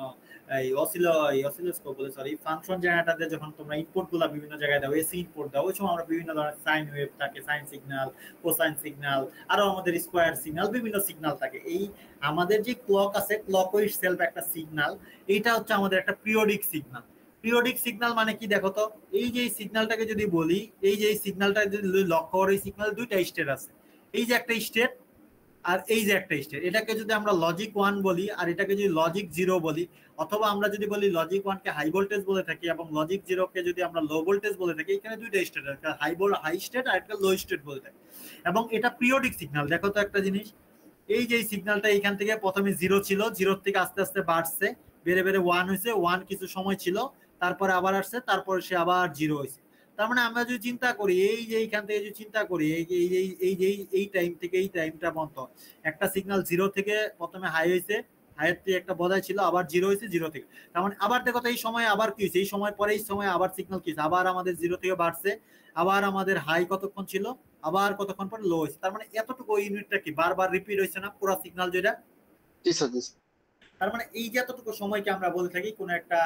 এই অসিলোস্কোপ বলে সরি ফাংশন জেনারেটরে যখন তোমরা ইনপুটগুলো বিভিন্ন জায়গায় দাও, এসি ইনপুট দাও, ওই সময় আমরা বিভিন্ন ধরনের সাইন ওয়েভ থাকে, সাইন সিগন্যাল, কোসাইন সিগন্যাল, আরো আমাদের স্কোয়ার সিগন্যাল, বিভিন্ন সিগন্যাল থাকে। এই আমাদের যে ক্লক আছে, ক্লক ইটসেলফ একটা সিগন্যাল, এইটা হচ্ছে আমাদের একটা পিরিয়ডিক সিগন্যাল। পিরিয়ডিক সিগন্যাল মানে কি দেখো তো, এই যে সিগন্যালটাকে যদি বলি, এই যে সিগন্যালটা যদি লক্ষ্য করো, এই সিগন্যাল দুইটা স্টেট আছে, এই যে একটা স্টেট আর এই যে একটা স্টেট, এটাকে যদি আমরা লজিক 1 বলি আর এটাকে যদি লজিক 0 বলি, অথবা আমরা যদি বলি লজিক 1 কে হাই ভোল্টেজ বলে থাকি এবং লজিক 0 কে যদি আমরা লো ভোল্টেজ বলে থাকি, এখানে দুইটা স্টেট আছে, হাই স্টেট আর একটা লো স্টেট বলে থাকি। এবং এটা পিরিয়ডিক সিগন্যাল। দেখো তো একটা জিনিস, এই যে সিগন্যালটা এখান থেকে প্রথমে 0 ছিল, 0 থেকে আস্তে আস্তে বাড়ছে, বেড়ে বেড়ে 1 হয়েছে, 1 কিছু সময় ছিল, তারপরে আবার আসছে, তারপরে সে আবার 0 হয়েছে। তার মানে আমরা যদি চিন্তা করি, এই যে এইখান থেকে যদি চিন্তা করি, এই টাইম থেকে এই টাইমটা পর্যন্ত একটা সিগন্যাল 0 থেকে প্রথমে হাই হয়েছে, হাইয়ের থেকে একটা বজায় ছিল, আবার 0 হয়েছে, 0 থেকে, তার মানে আবার দেখো তো এই সময় আবার কি হয়েছে, এই সময় পরে এই সময় আবার সিগন্যাল কি হয়েছে, আবার আমাদের 0 থেকে বাড়ছে, আবার আমাদের হাই কতক্ষণ ছিল, আবার কতক্ষণ পরে লো হয়েছে। তার মানে এতটুকু ইউনিটটা কি বারবার রিপিট হয়েছে না পুরো সিগন্যাল যেটা? জি স্যার, জি স্যার। তার মানে এই যে এতটুকু সময়কে আমরা বলে থাকি কোন একটা,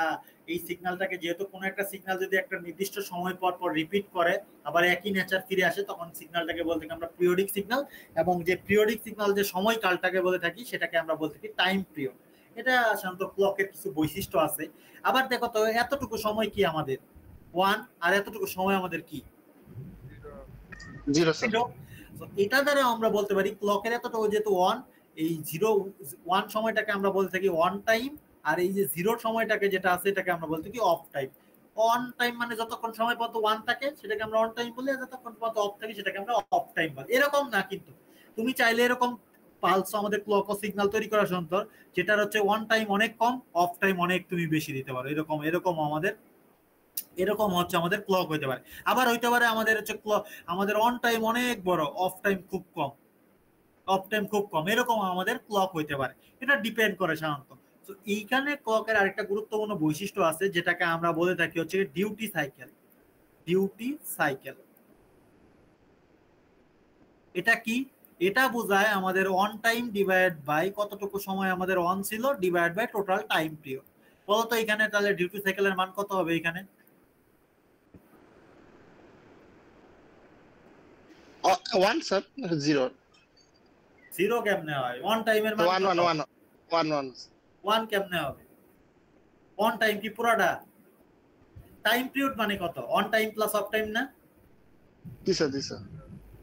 এই সিগন্যালটাকে যেহেতু কোন একটা সিগন্যাল যদি একটা নির্দিষ্ট সময় পর পর রিপিট করে আবার একই নেচার ফিরে আসে, তখন সিগন্যালটাকে বলে থাকি আমরা পিরিয়ডিক সিগন্যাল। এবং যে পিরিয়ডিক সিগন্যাল যে সময়কালটাকে বলে থাকি সেটাকে আমরা বলে থাকি টাইম পিরিয়ড। এটা সাধারণত ক্লকের কিছু বৈশিষ্ট্য আছে। আবার দেখো তো এতটুকু সময় কি আমাদের 1, আর এতটুকু সময় আমাদের কি 0 স্যার। এটা দ্বারা আমরা বলতে পারি ক্লকের এতটুকু যেহেতু 1, এই 0-1 সময়টাকে আমরা বলতে থাকি অন টাইম, আর এই যে 0 সময়টাকে যেটা আছে এটাকে আমরা বলতে থাকি অফ টাইম। অন টাইম মানে যতক্ষণ সময় পর্যন্ত 1 থাকে সেটাকে আমরা অন টাইম বলি, আর যতক্ষণ পর্যন্ত অফ থাকে সেটাকে আমরা অফ টাইম বলি। এরকম না, কিন্তু তুমি চাইলে এরকম পালস আমাদের ক্লক ও সিগন্যাল তৈরি করা সম্ভব, যেটার হচ্ছে অন টাইম অনেক কম, অফ টাইম অনেক তুমি বেশি দিতে পারো। এরকম হচ্ছে আমাদের ক্লক হইতে পারে। আবার হইতে পারে আমাদের হচ্ছে ক্লক, আমাদের অন টাইম অনেক বড়, অফ টাইম খুব কম, এরকম আমাদের ক্লক হইতে পারে। এটা ডিপেন্ড করে সাধারণত। তো এইখানে ক্লকের আরেকটা গুরুত্বপূর্ণ বৈশিষ্ট্য আছে যেটাকে আমরা বলে থাকি হচ্ছে ডিউটি সাইকেল। এটা কি? এটা বোঝায় আমাদের অন টাইম ডিভাইড বাই কতটুকু সময় আমাদের অন ছিল divide by total time period. বলতো এখানে তাহলে ডিউটি সাইকেলের মান কত হবে এখানে? 1 স্যার, 0। 0 কেমনে হয়? অন টাইমের মান 1 1 1 1 1 কেমনে হবে? অন টাইম কি পুরাটা? টাইম পিরিয়ড মানে কত? On time plus of time না? জি স্যার, জি স্যার।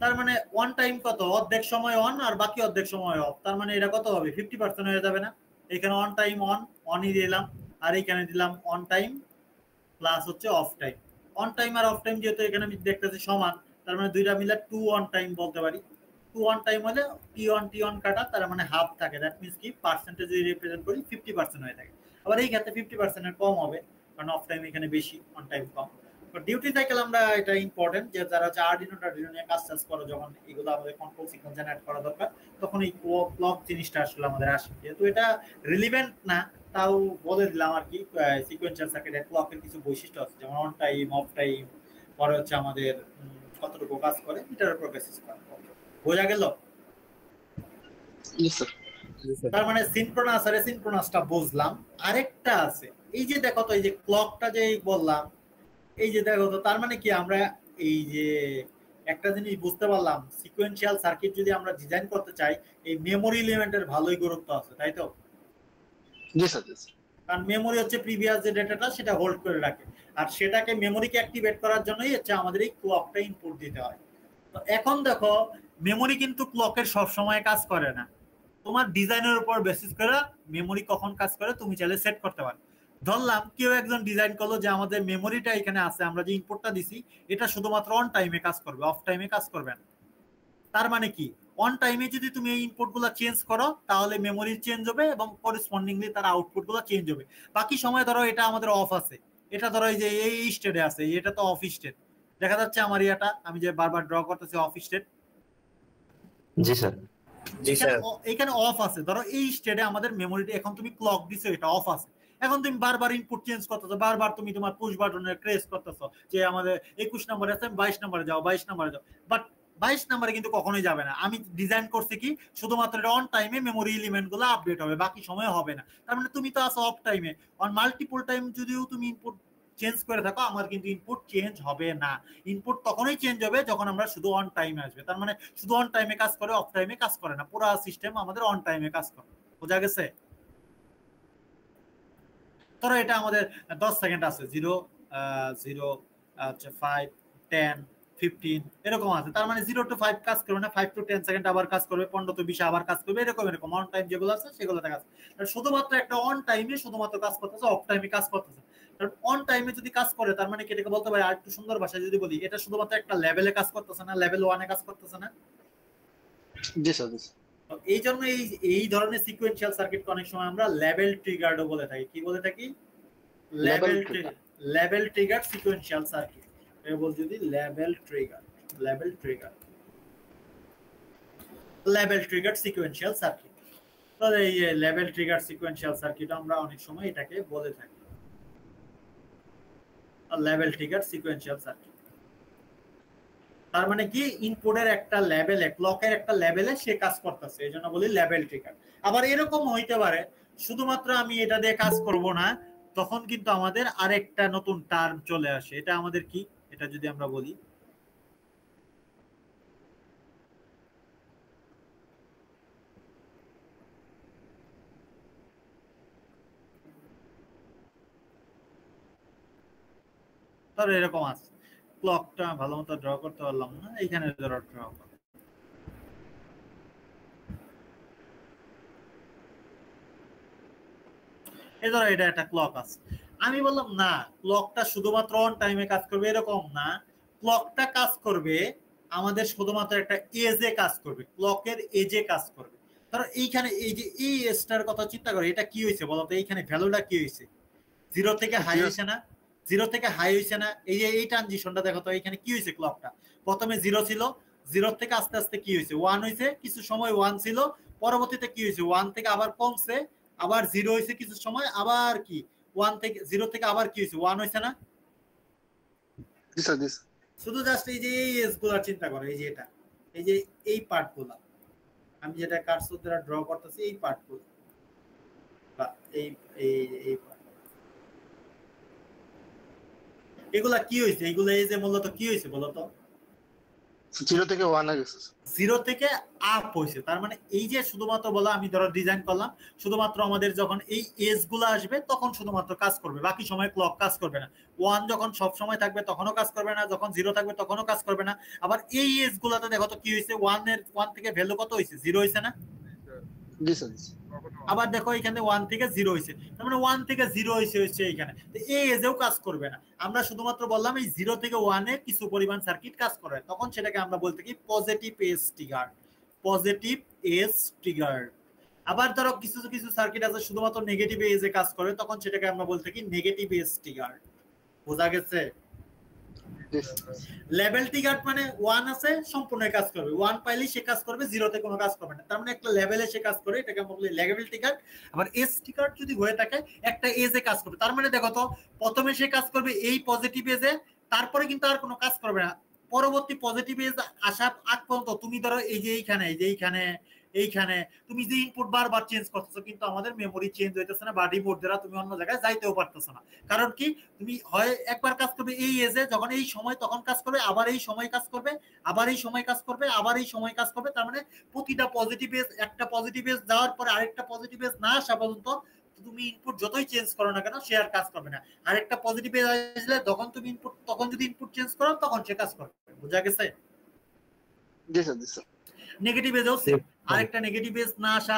তার মানে অন টাইম কত? অর্ধেক সময় অন আর বাকি অর্ধেক সময় অফ। তার মানে এটা কত হবে? 50% হয়ে যাবে না? এখানে অন টাইম অনই দিলাম, আর এখানে দিলাম অন টাইম প্লাস হচ্ছে অফ টাইম। অন টাইম আর অফ টাইম যেহেতু এখানে আমি দেখতেছি সমান, তার মানে দুইটা মিলে 2 অন টাইম বলতে পারি। 2 অন টাইম হলে টি অন কাটা, তার মানে হাফ থাকে। দ্যাট মিন্স কি পার্সেন্টেজ যদি রিপ্রেজেন্ট করি 50% হয়ে থাকে। আবার এই ক্ষেত্রে 50% এর কম হবে, কারণ অফ টাইম এখানে বেশি, on time com. Duty cycle আমরা এটা ইম্পর্টেন্ট, যে যারা হচ্ছে আরডিনো নিয়ে কাজ করো, যখন এগুলো আমাদের কন্ট্রোল সিগন্যাল জেনারেট করা দরকার, তখন এই ক্লক জিনিসটা আসলে আমাদের আসে। যেহেতু এটা রিলিভেন্ট না, তাও বলে দিলাম আর কি। সিকোয়েন্সিয়াল সার্কিটের ক্লকের কিছু বৈশিষ্ট্য আছে, যেমন অন টাইম, অফ টাইম, পরে হচ্ছে আমাদের কতটুকু কাজ করে এটার উপর বেসিস করে। বোঝা গেল? জি স্যার। তার মানে সিনক্রোনাস আর অ্যাসিনক্রোনাসটা বুঝলাম। আরেকটা আছে, এই যে দেখো তো, এই যে ক্লকটা যে বললাম, এই যে দেখো তো, তার মানে কি আমরা এই যে একটা জিনিস বুঝতে পারলাম, সিকোয়েন্সিয়াল সার্কিট যদি আমরা ডিজাইন করতে চাই, এই মেমোরি এলিমেন্টের ভালোই গুরুত্ব আছে, তাই তো? জি স্যার, জি স্যার। কারণ মেমোরি হচ্ছে প্রিভিয়াস যে ডেটাটা সেটা হোল্ড করে রাখে, আর সেটাকে মেমোরিকে অ্যাক্টিভেট করার জন্যই হচ্ছে আমাদের এই ক্লকটা ইনপুট দিতে হয়। তো এখন দেখো, মেমোরি কিন্তু ক্লকের সব সময় কাজ করে না। তোমার ডিজাইনের উপর বেসিস করে মেমোরি কখন কাজ করে তুমি চাইলে সেট করতে পারো। ধরলাম কেউ একজন ডিজাইন করলো যে আমাদের মেমোরিটা এখানে আছে, আমরা যে ইনপুটটা দিছি এটা শুধুমাত্র অন টাইমে কাজ করবে, অফ টাইমে কাজ করবে না। তার মানে কি, অন টাইমে যদি তুমি এই ইনপুটগুলো চেঞ্জ করো তাহলে মেমোরি চেঞ্জ হবে এবং করেসপন্ডিংলি তার আউটপুটগুলো চেঞ্জ হবে। বাকি সময় ধরো এটা আমাদের অফ আছে, এটা ধরো এই যে এই স্টেটে আছে, এটা তো অফ স্টেট। দেখা যাচ্ছে আমার ইয়াটা আমি যে বারবার ড্র করতেছি অফ স্টেট। G sir. এখানে অফ আছে, ধরো এই স্টেটে আমাদের মেমোরিটা, এখন তুমি ক্লক দিছো এটা অফ আছে, এখন তুমি বারবার ইনপুট চেঞ্জ করতেছো, বারবার তুমি তোমার পুশ বাটনে প্রেস করতেছো যে আমাদের 21 নম্বরে আছে 22 নম্বরে যাও, 22 নম্বরে যাও, বাট 22 নম্বরে কিন্তু কখনোই যাবে না। আমি ডিজাইন করছি কি শুধুমাত্র অন টাইমে মেমোরি এলিমেন্ট গুলো আপডেট হবে, বাকি সময় হবে না। তার মানে তুমি তো আছো অফ টাইমে। অন মাল্টিপল টাইম যদিও তুমি ইনপুট চেঞ্জ করে থাকো, আমার কিন্তু ইনপুট চেঞ্জ হবে না। ইনপুট তখনই চেঞ্জ হবে যখন আমরা শুধু অন টাইমে আসবে। তার মানে শুধু অন টাইমে কাজ করে, অফ টাইমে কাজ করে না, পুরো সিস্টেম আমাদের অন টাইমে কাজ করে। বোঝা গেছে? জি স্যার, জি স্যার। তার মানে সিনক্রোনাস আর অ্যাসিনক্রোনাস দুইটাই ধরো এটা আমাদের 10 সেকেন্ড আছে, 0 0 আচ্ছা 5 10 15 এরকম আছে। তার মানে 0 to 5 কাজ করবে না, 5 to 10 সেকেন্ড আবার কাজ করবে, 15 to 20 আবার কাজ করবে, এরকম এরকম অন টাইম যেগুলো আছে সেগুলো কাজ। শুধুমাত্র একটা অন টাইমে শুধুমাত্র কাজ করতেছে, অফ টাইমে কাজ করতেছে। কারণ অন টাইমে যদি কাজ করে তার মানে কি এটাকে বলতে পারি আর একটু সুন্দর ভাষায় যদি বলি, এটা শুধুমাত্র একটা লেভেলে কাজ করতেছে না, লেভেল 1 এ কাজ করতেছে না। জি স্যার, জি স্যার। এই জন্য এই ধরনের সিকোয়েন্সিয়াল সার্কিটকে অনেক সময় আমরা লেভেল ট্রিগার্ডও বলে থাকি। কি বলে থাকি? Level trigger sequential circuit. এবার যদি লেভেল ট্রিগার সিকোয়েন্সিয়াল সার্কিট, তাহলে এই লেভেল ট্রিগার সিকোয়েন্সিয়াল সার্কিট আমরা অনেক সময় এটাকে বলে থাকি লেভেল ট্রিগার সিকোয়েন্সিয়াল সার্কিট। তার মানে কি ইনপুটের একটা লেভেলে, ক্লকের একটা লেভেলে সে কাজ করতেছে, এই জন্য বলি লেভেল ট্রিগার। আবার এরকম হইতে পারে শুধুমাত্র আমি এটা দিয়ে কাজ করব না, তখন কিন্তু আমাদের আরেকটা নতুন টার্ম চলে আসে। এটা আমাদের কি, এটা যদি আমরা বলি ধরো এরকম আছে, ক্লকটা ভালো মতো ড্র করতে পারলাম না, এইখানে ড্র করো। এই ধরো এটা একটা ক্লক আছে, আমি বললাম না ক্লকটা শুধুমাত্র অন টাইমে কাজ করবে, এরকম না। ক্লকটা কাজ করবে আমাদের শুধুমাত্র একটা এজে কাজ করবে, ক্লকের এজে কাজ করবে। ধরো এইখানে এই যে এই এজটার কথা চিন্তা করো, এটা কি হয়েছে বলতো? এইখানে ভ্যালুটা কি হয়েছে? 0 থেকে হাই হয়েছে না? 0 থেকে হাই হয়েছে না? এই যে এই ট্রানজিশনটা দেখো তো, এইখানে কি হয়েছে? ক্লকটা প্রথমে 0 ছিল, 0 থেকে আস্তে আস্তে কি হয়েছে? 1 হয়েছে, কিছু সময় 1 ছিল, পরবর্তীতে কি হয়েছে? 1 থেকে আবার কমছে, আবার 0 হয়েছে কিছু সময়, আবার কি 1 থেকে 0 থেকে আবার কি হয়েছে? 1 হয়েছে না? জি স্যার, জি স্যার। শুধু জাস্ট এই যে এই এজ গুলা চিন্তা করো, এই যে এটা, এই যে এই পার্ট গুলা আমি যেটা কার্সর দ্বারা ড্র করতেছি, এই পার্ট গুলো বা এই এই এগুলা কি হয়েছে? এগুলো এই যে মূলত কি হয়েছে বলতো? 0 থেকে 1 এ গেছে স্যার। 0 থেকে আপ হয়েছে। তার মানে এই যে শুধুমাত্র বলা আমি ধরো ডিজাইন করলাম, শুধুমাত্র আমাদের যখন এই এজ গুলো আসবে তখন শুধুমাত্র কাজ করবে, বাকি সময় ক্লক কাজ করবে না। 1 যখন সব সময় থাকবে তখনও কাজ করবে না, যখন 0 থাকবে তখনও কাজ করবে না। আবার এই এজ গুলাতে দেখো তো কি হয়েছে? 1 থেকে ভ্যালু কত হয়েছে? 0 হয়েছে না? জি স্যার, জি স্যার। আবার দেখো এখানে 1 থেকে 0 হয়েছে, তার মানে 1 থেকে 0 হয়েছে এইখানে, তো এই এজেও কাজ করবে না। আমরা শুধুমাত্র বললাম এই 0 থেকে 1 এ কিছু পরিমাণ সার্কিট কাজ করে, তখন সেটাকে আমরা বলতে কি positive edge trigger, positive edge trigger. আবার ধরো কিছু কিছু সার্কিট আছে শুধুমাত্র নেগেটিভ এজে কাজ করে, তখন সেটাকে আমরা বলতে কি নেগেটিভ এজ ট্রিগার। বোঝা গেছে? লেভেল ট্রিগার মানে 1 আছে সম্পূর্ণ কাজ করবে, 1 পাইলে সে কাজ করবে, 0 তে কোনো কাজ করবে না, তার মানে একটা লেভেলে সে কাজ করে, এটাকে আমরা বলি লেভেল ট্রিগার। আবার এজ ট্রিগার যদি হয়ে থাকে একটা এজে কাজ করবে, তার মানে দেখো তো প্রথমে সে কাজ করবে এই পজিটিভ এজে, তারপরে কিন্তু আর কোনো কাজ করবে না। পরবর্তী পজিটিভ এজ আসা আগ পর্যন্ত তুমি ধরো এই যে এইখানে তুমি যে ইনপুট বারবার চেঞ্জ করতেছো, কিন্তু আমাদের মেমোরি চেঞ্জ হইতেছে না বা রিমোট দ্বারা তুমি অন্য জায়গায় যাইতেও পারতেছো না। কারণ কি তুমি হয় একবার কাজ করবে এই এজে, যখন এই সময় তখন কাজ করবে, আবার এই সময় কাজ করবে, আবার এই সময় কাজ করবে, আবার এই সময় কাজ করবে। তার মানে প্রতিটা পজিটিভ এজ, একটা পজিটিভ এজ যাওয়ার পরে আরেকটা পজিটিভ এজ না আসা পর্যন্ত তুমি ইনপুট যতই চেঞ্জ করো না কেন সে আর কাজ করবে না। আরেকটা পজিটিভ এজ আসলে তখন তুমি ইনপুট, তখন যদি ইনপুট চেঞ্জ করো তখন সে কাজ করবে। বোঝা গেছে? জি স্যার, জি স্যার। নেগেটিভ এজও আরেকটা নেগেটিভ এজ না আসা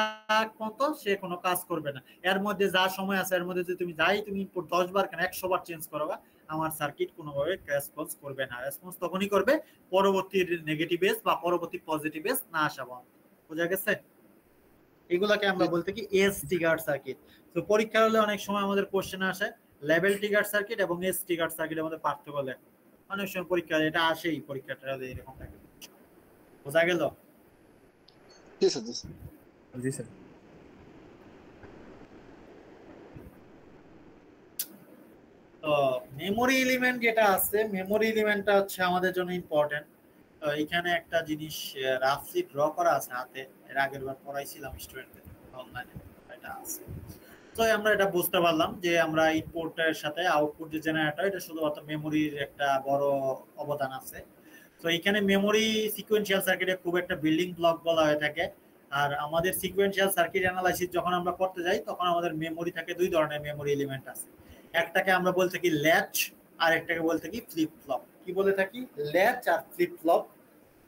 পর্যন্ত সে কোনো কাজ করবে না। এর মধ্যে যা সময় আছে এর মধ্যে যদি তুমি তুমি ইনপুট 10 বার কেন 100 বার চেঞ্জ করো, আমার সার্কিট কোনোভাবে রেসপন্স করবে না। রেসপন্স তখনই করবে পরবর্তী নেগেটিভ এজ বা পরবর্তী পজিটিভ এজ না আসা পর্যন্ত। বোঝা গেছে? এগুলাকে আমরা বলতে কি এজ ট্রিগার সার্কিট। তো পরীক্ষা হলে অনেক সময় আমাদের কোশ্চেন আসে লেভেল ট্রিগার সার্কিট এবং এজ ট্রিগার সার্কিটের মধ্যে পার্থক্য লেখো। অনেক সময় পরীক্ষা এটা আসেই, পরীক্ষাটা এরকম থাকে। বোঝা গেল? জি sir, ji sir. Ji sir. তো মেমোরি এলিমেন্ট যেটা আছে, মেমোরি এলিমেন্টটা হচ্ছে আমাদের জন্য ইম্পর্টেন্ট। তো এখানে একটা জিনিস রাফলি ড্র করা আছে হাতে, এর আগের বার পড়াইছিলাম স্টুডেন্টদের অনলাইনে, এটা আছে। তো আমরা এটা বুঝতে পারলাম যে আমরা ইনপুটের সাথে আউটপুট যে জেনারেটর, এটা শুধুমাত্র মেমোরির একটা বড় অবদান আছে। তো এখানে মেমোরি সিকোয়েন্সিয়াল সার্কিটে খুব একটা বিল্ডিং ব্লক বলা হয়ে থাকে। আর আমাদের সিকোয়েন্সিয়াল সার্কিট অ্যানালাইসিস যখন আমরা করতে যাই তখন আমাদের মেমোরি থাকে দুই ধরনের মেমোরি এলিমেন্ট আছে। একটাকে আমরা বলে থাকি ল্যাচ, আর একটাকে বলে থাকি ফ্লিপ ফ্লপ। কি বলে থাকি? ল্যাচ আর ফ্লিপ ফ্লপ।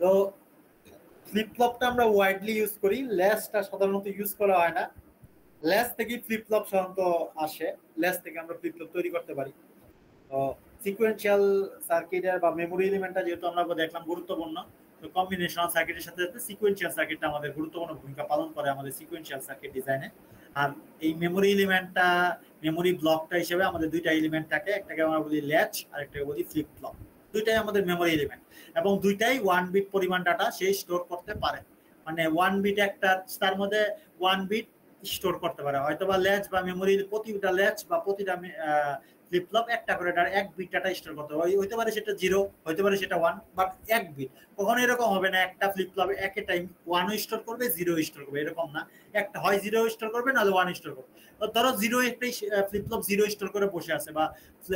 তো ফ্লিপ ফ্লপটা আমরা ওয়াইডলি ইউজ করি, ল্যাচটা সাধারণত ইউজ করা হয় না। ল্যাচ থেকে ফ্লিপ ফ্লপ সাধারণত আসে, ল্যাচ থেকে আমরা ফ্লিপ ফ্লপ তৈরি করতে পারি। তো সিকোয়েন্সিয়াল সার্কিটের বা মেমোরি এলিমেন্টটা যেহেতু আমরা দেখলাম গুরুত্বপূর্ণ, তো কম্বিনেশনাল সার্কিটের সাথে সাথে সিকোয়েন্সিয়াল সার্কিটটা আমাদের গুরুত্বপূর্ণ ভূমিকা পালন করে আমাদের সিকোয়েন্সিয়াল সার্কিট ডিজাইনে। আর এই মেমোরি এলিমেন্টটা, মেমোরি ব্লকটা হিসেবে আমাদের দুইটা এলিমেন্ট থাকে, একটাকে আমরা বলি ল্যাচ আর একটাকে বলি ফ্লিপ ফ্লপ। দুইটাই আমাদের মেমোরি এলিমেন্ট এবং দুইটাই 1 বিট পরিমাণ ডাটা সে স্টোর করতে পারে। মানে 1 বিট একটা, তার মধ্যে 1 বিট স্টোর করতে পারে। হয়তো বা ল্যাচ বা মেমোরির প্রতিটা ল্যাচ বা প্রতিটা ফ্লিপ ফ্লপ একটা করে এক বিট ডাটা স্টোর করতে পারে। হইতে পারে সেটা 0, হইতে পারে সেটা 1, বাট 1 বিট। কখনো এরকম হবে না একটা ফ্লিপ ফ্লপ একে টাইম 1 স্টোর করবে 0 স্টোর করবে, এরকম না। একটা হয় 0 স্টোর করবে নাহলে 1 স্টোর করবে। ধরো 0 একটা ফ্লিপ ফ্লপ 0 স্টোর করে বসে আছে, বা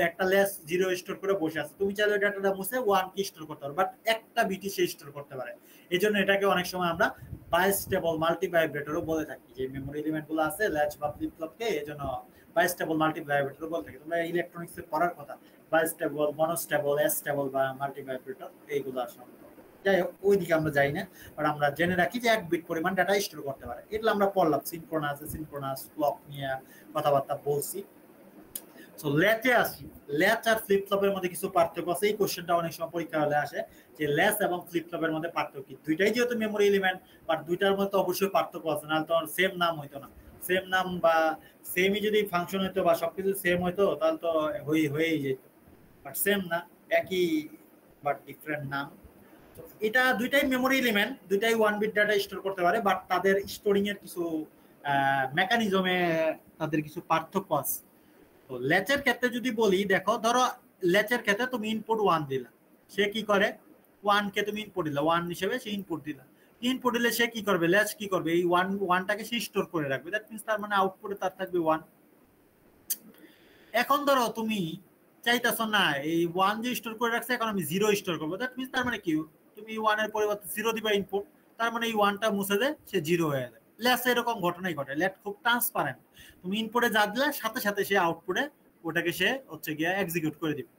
একটা ল্যাচ 0 স্টোর করে বসে আছে, তুমি চাইলে ডাটাটা মুছে 1 কি স্টোর করতে পারো, বাট একটা বিটই সে স্টোর করতে পারে। এই জন্য এটাকে অনেক সময় আমরা বাইস্টেবল মাল্টিভাইব্রেটরও বলে থাকি। যে মেমোরি এলিমেন্ট গুলো আছে ল্যাচ বা ফ্লিপ ফ্লপকে এই জন্য বাইস্টেবল মাল্টিভাইব্রেটর বলে থাকি। তোমরা ইলেকট্রনিক্সে পড়ার কথা, বাইস্টেবল, মনোস্টেবল, এস্টেবল বা মাল্টিভাইব্রেটর এইগুলো আসলে। যাই হোক, ওইদিকে আমরা যাই না, বাট আমরা জেনে রাখি যে 1 বিট পরিমাণ ডাটা স্টোর করতে পারে। এগুলো আমরা পড়লাম, সিনক্রোনাস ক্লক নিয়ে কথাবার্তা বলছি। সো ল্যাচে আসি। ল্যাচ আর ফ্লিপ ফ্লপের মধ্যে কিছু পার্থক্য আছে। এই কোশ্চেনটা অনেক সময় পরীক্ষা হলে আসে যে ল্যাচ এবং ফ্লিপ ফ্লপের মধ্যে পার্থক্য কি। দুইটাই যেহেতু মেমোরি এলিমেন্ট, বাট দুইটার মধ্যে অবশ্যই পার্থক্য আছে, নাহলে তোমার সেম নাম হইতো না। সেম নাম বা সেমই যদি ফাংশন হইতো বা সবকিছু সেম হইতো তাহলে তো হয়েই যেত, বাট সেম না, একই বাট ডিফারেন্ট নাম। তো এটা দুইটাই মেমোরি এলিমেন্ট, দুইটাই 1 বিট ডাটা স্টোর করতে পারে, বাট তাদের স্টোরিং এর কিছু মেকানিজমে তাদের কিছু পার্থক্য আছে। তো ল্যাচের ক্ষেত্রে যদি বলি, দেখো ধরো ল্যাচের ক্ষেত্রে তুমি ইনপুট 1 দিলা, সে কি করে 1 কে তুমি ইনপুট দিলা, 1 হিসেবে সে ইনপুট দিলা। ইনপুট দিলে সে কি করবে, ল্যাচ কি করবে, এই 1টাকে সে স্টোর করে রাখবে। দ্যাট মিন্স তার মানে আউটপুটে তার থাকবে 1। এখন ধরো তুমি চাইতেছো না এই 1 যে স্টোর করে রাখছে এখন আমি 0 স্টোর করবো, দ্যাট মিন্স তার মানে কি, তুমি 1 এর পরিবর্তে 0 দিবা ইনপুট, তার মানে এই 1টা মুছে দেয়, সে 0 হয়ে যাবে। ল্যাচ এরকম ঘটনাই ঘটে। ল্যাচ খুব ট্রান্সপারেন্ট, তুমি ইনপুটে যা দিলে সাথে সাথে সে আউটপুটে ওটাকে সে হচ্ছে গিয়ে এক্সিকিউট করে দিবে।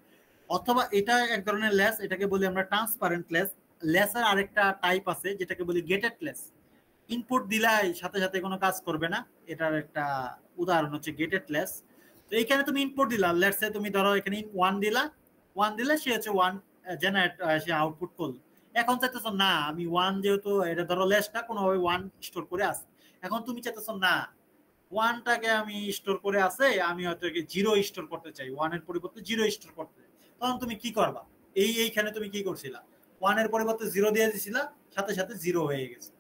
অথবা এটা এক ধরনের ল্যাচ, এটাকে বলি আমরা ট্রান্সপারেন্ট ল্যাচ। ল্যাচের আরেকটা টাইপ আছে যেটাকে বলি গেটেড ল্যাচ। ইনপুট দিলাই সাথে সাথে কোনো কাজ করবে না, এটার একটা উদাহরণ হচ্ছে গেটেড ল্যাচ। তো এইখানে তুমি ইনপুট দিলা, লেটস সে তুমি ধরো এখানে 1 দিলা, 1 দিলে সে হচ্ছে 1 জেনারেট, সে আউটপুট করলো। এখন চাইতেছো না আমি 1, যেহেতু এটা ধরো লেসটা কোনোভাবে 1 স্টোর করে আছে, এখন তুমি চাইতেছো না 1টাকে আমি স্টোর করে আছে, আমি হয়তো 0 স্টোর করতে চাই, 1 এর পরিবর্তে 0 স্টোর করতে চাই। তখন তুমি কি করবা, এইখানে তুমি কি করছিলা, 1 এর পরিবর্তে 0 দিয়ে দিছিলা, সাথে সাথে 0 হয়ে গেছে।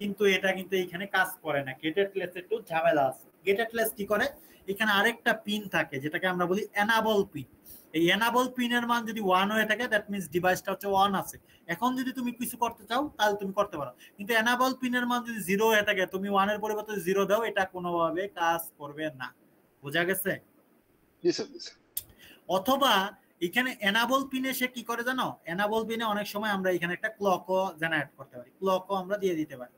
কিন্তু এটা কিন্তু এইখানে কাজ করে না, গেটেড লেস একটু ঝামেলা আছে। গেটেড লেস কি করে, এখানে আরেকটা পিন থাকে যেটাকে আমরা বলি এনাবল পিন। এই এনাবল পিনের মান যদি 1 হয়ে থাকে, দ্যাট মিন্স ডিভাইসটা হচ্ছে 1 আছে। এখন যদি তুমি কিছু করতে চাও তাহলে তুমি করতে পারো, কিন্তু এনাবল পিনের মান যদি 0 হয়ে থাকে, তুমি 1 এর পরিবর্তে 0 দাও, এটা কোনোভাবে কাজ করবে না। বোঝা গেছে? জি স্যার, জি স্যার। অথবা এখানে এনাবল পিনে সে কি করে জানো, এনাবল পিনে অনেক সময় আমরা এখানে একটা ক্লকও জেনারেট করতে পারি, ক্লকও আমরা দিয়ে দিতে পারি।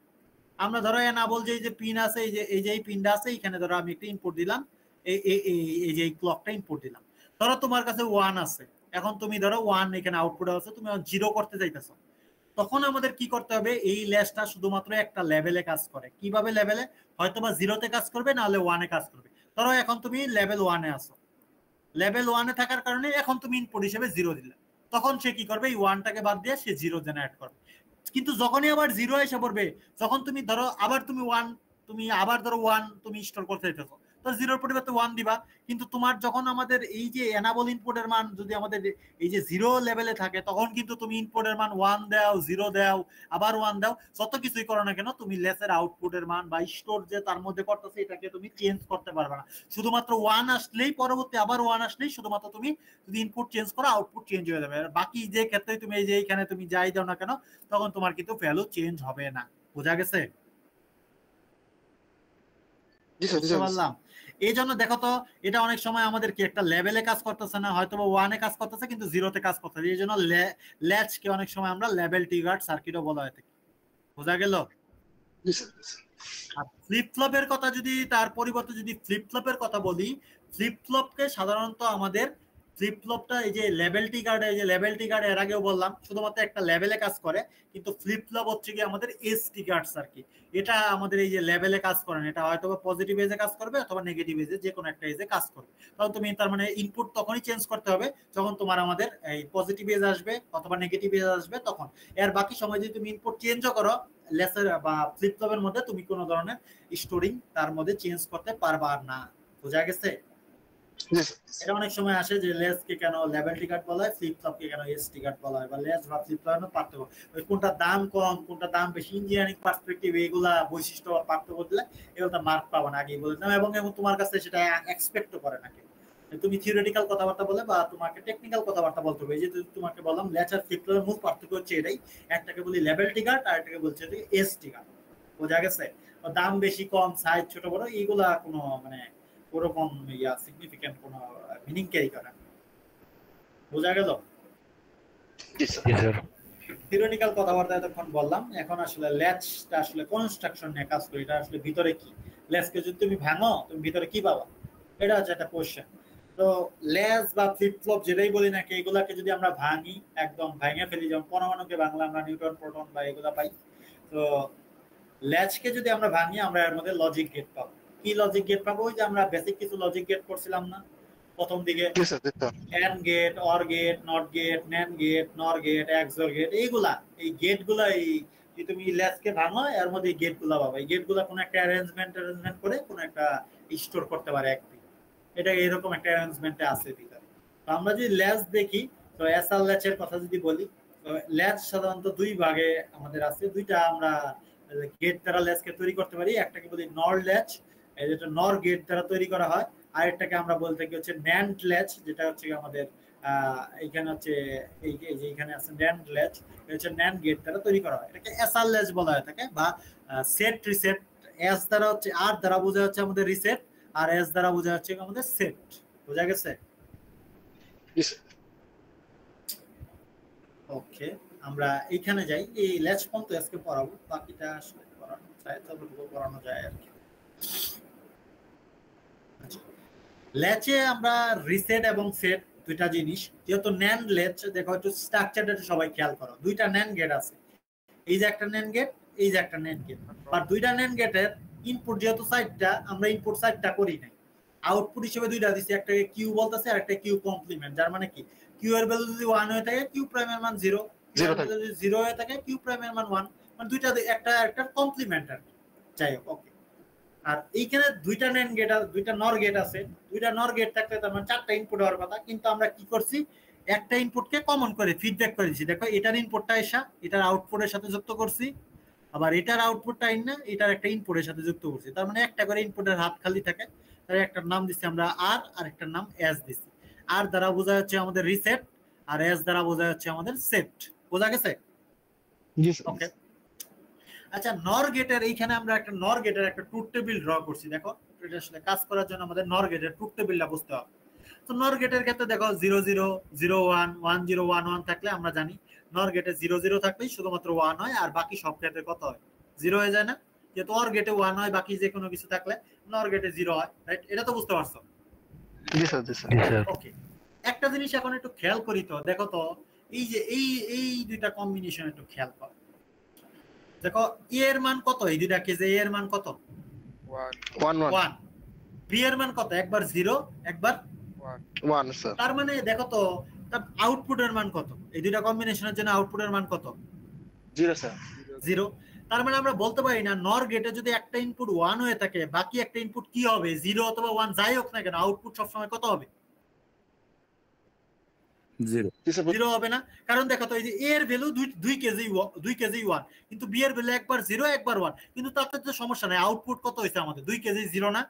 আমরা ধরো এনাবল যে পিন আছে, এই যে পিনটা আছে, এখানে ধরো আমি একটা ইনপুট দিলাম, এই যে ক্লকটা ইনপুট দিলাম। ধরো তোমার কাছে 1 আছে, এখন তুমি ধরো 1 এখানে আউটপুট আছে, তুমি 0 করতে চাইতেছো। তখন আমাদের কি করতে হবে, এই লেসটা শুধুমাত্র একটা লেভেলে কাজ করে। কিভাবে লেভেলে, হয়তো বা 0-তে কাজ করবে, নাহলে 1-এ কাজ করবে। ধরো এখন তুমি লেভেল 1-এ আসো, লেভেল 1-এ থাকার কারণে এখন তুমি ইনপুট হিসেবে 0 দিলে, তখন সে কি করবে, এই 1টাকে বাদ দিয়ে সে 0 জেনারেট করবে। কিন্তু যখনই আবার 0 এসে পড়বে, যখন তুমি ধরো আবার তুমি 1, তুমি আবার ধরো 1 তুমি স্টোর করতে চাইতেছো, তো 0-এর পরিবর্তে 1 দিবা। কিন্তু তোমার যখন আমাদের এই যে এনাবল ইনপুটের মান যদি আমাদের এই যে 0 লেভেলে থাকে, তখন কিন্তু তুমি ইনপুটের মান 1 দাও, 0 দাও, আবার 1 দাও, যত কিছুই করো না কেন, তুমি লেসের আউটপুটের মান বা স্টোর যে তার মধ্যে করতেছে এটাকে তুমি চেঞ্জ করতে পারবে না। শুধুমাত্র 1 আসলেই, পরবর্তী আবার 1 আসলেই শুধুমাত্র তুমি যদি ইনপুট চেঞ্জ করো, আউটপুট চেঞ্জ হয়ে যাবে। আর বাকি যে ক্ষেত্রে তুমি এই যে এইখানে তুমি যাই দাও না কেন, তখন তোমার কিন্তু ভ্যালু চেঞ্জ হবে না। বোঝা গেছে? জি স্যার, জি স্যার। বললাম এই জন্য দেখো তো, এটা অনেক সময় আমাদের কি একটা লেভেলে কাজ করতেছে না, হয়তো 1-এ কাজ করতেছে কিন্তু 0-তে কাজ করতেছে। এই জন্য ল্যাচকে অনেক সময় আমরা লেভেল ট্রিগার্ড সার্কিটও বলা হয়ে থাকে। বোঝা গেল? জি স্যার আর ফ্লিপ ফ্লপের কথা যদি তার পরিবর্তে যদি ফ্লিপ ফ্লপের কথা বলি, ফ্লিপ ফ্লপকে সাধারণত আমাদের ফ্লিপ ফ্লপটা এই যে লেভেলটি গার্ড, এই যে লেভেলটি গার্ড এর আগেও বললাম শুধুমাত্র একটা লেভেলে কাজ করে, কিন্তু ফ্লিপ ফ্লপ হচ্ছে কি আমাদের এসটি গার্ডস আর কি। এটা আমাদের এই যে লেভেলে কাজ করে না, এটা হয়তো পজিটিভ এজে কাজ করবে অথবা নেগেটিভ এজে, যে কোনো একটা এজে কাজ করবে। তখন তুমি তার মানে ইনপুট তখনই চেঞ্জ করতে হবে যখন তোমার আমাদের এই পজিটিভ এজ আসবে অথবা নেগেটিভ এজ আসবে তখন। এর বাকি সময় যদি তুমি ইনপুট চেঞ্জও করো লেসের বা ফ্লিপ ফ্লপের মধ্যে, তুমি কোনো ধরনের স্টোরিং তার মধ্যে চেঞ্জ করতে পারবা না। বোঝা গেছে? জি স্যার এটা অনেক সময় আসে যে লেসকে কেন লেভেল টিকার্ড বলা হয়, ফ্লিপ ফ্লপকে কেন এস টিকার্ড বলা হয়, বা লেস বা ফ্লিপ ফ্লপের পার্থক্য, ওই কোনটা দাম কম কোনটা দাম বেশি, ইঞ্জিনিয়ারিং পার্সপেক্টিভ এগুলা বৈশিষ্ট্য বা পার্থক্য দিলে এগুলো মার্ক পাবা না আগেই বলে দিলাম, এবং তোমার কাছে সেটা এক্সপেক্টও করে না কেউ। তুমি থিওরিটিক্যাল কথাবার্তা বলে বা তোমাকে টেকনিক্যাল কথাবার্তা বলতে হবে। এই যে তোমাকে বললাম লেস আর ফ্লিপ ফ্লপের মূল পার্থক্য হচ্ছে এটাই, একটাকে বলি লেভেল টিকার্ড আর একটাকে বলছে এস টিকার্ড। বোঝা গেছে? দাম বেশি কম সাইজ ছোট বড় এইগুলা কোনো মানে ওরকম সিগনিফিকেন্ট কোনো মিনিং ক্যারি করে না। বোঝা গেল? জি স্যার জি স্যার। থিওরিটিক্যাল কথাবার্তা এতক্ষণ বললাম, এখন আসলে ল্যাচটা আসলে কনস্ট্রাকশন নিয়ে কাজ করি, এটা আসলে ভিতরে কি, ল্যাচকে যদি তুমি ভাঙো তুমি ভিতরে কি পাবা, এটা হচ্ছে একটা কোশ্চেন। তো ল্যাচ বা ফ্লিপ ফ্লপ যেটাই বলি না কি, এগুলাকে যদি আমরা ভাঙি, একদম ভাঙে ফেলি, যেমন পরমাণুকে ভাঙলে আমরা নিউট্রন প্রোটন বা এগুলা পাই, তো ল্যাচকে যদি আমরা ভাঙি আমরা এর মধ্যে লজিক গেট পাবো। কি লজিক গেট পাবো? ওই যে আমরা বেসিক কিছু লজিক গেট করছিলাম না প্রথম দিকে, ji sir ji sir and gate, or gate, not gate, NAND gate, NOR gate, XOR gate, এইগুলা এই গেট গুলা এই যে তুমি ল্যাচকে ভাঙো এর মধ্যে এই গেট গুলা পাবা। এই গেট গুলা কোনো একটা অ্যারেঞ্জমেন্ট করে কোনো একটা স্টোর করতে পারে একদিন, এটা এরকম একটা অ্যারেঞ্জমেন্টে আছে ভিতরে। তো আমরা যদি ল্যাচ দেখি, তো এসআর ল্যাচের কথা যদি বলি, তো ল্যাচ সাধারণত দুই ভাগে আমাদের আছে, দুইটা আমরা গেট দ্বারা ল্যাচকে তৈরি করতে পারি। একটাকে বলি নর ল্যাচ, যেটা নর গেট দ্বারা তৈরি করা হয়, আরেকটাকে আমরা বলতে থাকি হচ্ছে ন্যান্ড ল্যাচ, যেটা হচ্ছে আমাদের এইখানে হচ্ছে এই যে এখানে আছে ন্যান্ড ল্যাচ, এটা হচ্ছে ন্যান্ড গেট দ্বারা তৈরি করা হয়, এটাকে এসআর ল্যাচ বলা হয়ে থাকে, বা সেট রিসেট। এস দ্বারা হচ্ছে আর দ্বারা বোঝা হচ্ছে আমাদের রিসেট, আর এস দ্বারা বোঝা হচ্ছে আমাদের সেট। বোঝা গেছে? জি স্যার ওকে, আমরা এইখানে যাই, এই ল্যাচ পর্যন্ত আজকে পড়াবো, বাকিটা আসলে পড়ানো যায় ততটুকু পড়ানো যায় আর কি। ল্যাচে আমরা রিসেট এবং সেট দুইটা জিনিস, যেহেতু ন্যান্ড ল্যাচ দেখো একটু স্ট্রাকচারটা সবাই খেয়াল করো, দুইটা ন্যান্ড গেট আছে, এই যে একটা ন্যান্ড গেট, এই যে একটা ন্যান্ড গেট, আর দুইটা ন্যান্ড গেটের ইনপুট যেহেতু সাইডটা, আমরা ইনপুট সাইডটা করি নাই, আউটপুট হিসেবে দুইটা দিছি, একটাকে কিউ বলতেছে আর একটা কিউ কমপ্লিমেন্ট, যার মানে কি কিউ এর ভ্যালু যদি 1 হয়ে থাকে কিউ প্রাইমের মান 0, কিউ এর ভ্যালু যদি 0 হয়ে থাকে কিউ প্রাইমের মান 1, মানে দুইটা একটা একটা কমপ্লিমেন্ট আর কি। যাই হোক, ওকে। আর এইখানে দুইটা ন্যান্ড গেট আর দুইটা নর গেট আছে, দুইটা নর গেট থাকলে তার মানে চারটা ইনপুট হওয়ার কথা, কিন্তু আমরা কি করছি, একটা ইনপুটকে কমন করে ফিডব্যাক করে দিছি। দেখো এটার ইনপুটটা এসা এটার আউটপুটের সাথে যুক্ত করছি, আবার এটার আউটপুটটা না এটার একটা ইনপুটের সাথে যুক্ত করছি, তার মানে একটা করে ইনপুটের হাত খালি থাকে। তার একটার নাম দিচ্ছি আমরা আর, আর একটার নাম এস দিচ্ছি। আর দ্বারা বোঝা যাচ্ছে আমাদের রিসেট, আর এস দ্বারা বোঝা যাচ্ছে আমাদের সেট। বোঝা গেছে? জি স্যার ওকে। আচ্ছা, নর গেটের এইখানে আমরা একটা নর গেটের একটা ট্রুথ টেবিল ড্র করছি। দেখো এটা আসলে কাজ করার জন্য আমাদের নর গেটের ট্রুথ টেবিলটা বুঝতে হবে। তো নর গেটের ক্ষেত্রে দেখো 0 0 0 1 1 0 1 1 থাকলে আমরা জানি নর গেটে 0 0 থাকলেই শুধুমাত্র 1 হয়, আর বাকি সব ক্ষেত্রে কত হয়, 0 হয়ে যায় না? যেহেতু অর গেটে 1 হয়, বাকি যে কোনো কিছু থাকলে নর গেটে 0 হয়, রাইট? এটা তো বুঝতে পারছো? জি স্যার জি জি স্যার। ওকে, একটা জিনিস এখন একটু খেয়াল করি, তো দেখো তো এই যে এই দুইটা কম্বিনেশন একটু খেয়াল করো। দেখো এ এর মান কত, এই দুইটা কেজে এ এর মান কত? 1। বি এর মান কত? একবার 0 একবার 1 স্যার তার মানে দেখো তো আউটপুটের মান কত, এই দুইটা কম্বিনেশনের জন্য আউটপুটের মান কত? 0 স্যার 0। তার মানে আমরা বলতে পারি না নর গেটে যদি একটা ইনপুট 1 হয়ে থাকে বাকি একটা ইনপুট কি হবে, 0 অথবা 1 যাই হোক না কেন, আউটপুট সবসময় কত হবে? 0 হবে না। কারণ দেখো তো এই যে এ এর ভ্যালু 2 কেজি 1, কিন্তু বি এর ভ্যালু একবার 0 একবার 1, কিন্তু তাতে তো সমস্যা নাই, আউটপুট কত হইছে আমাদের 2 কেজি 0 না?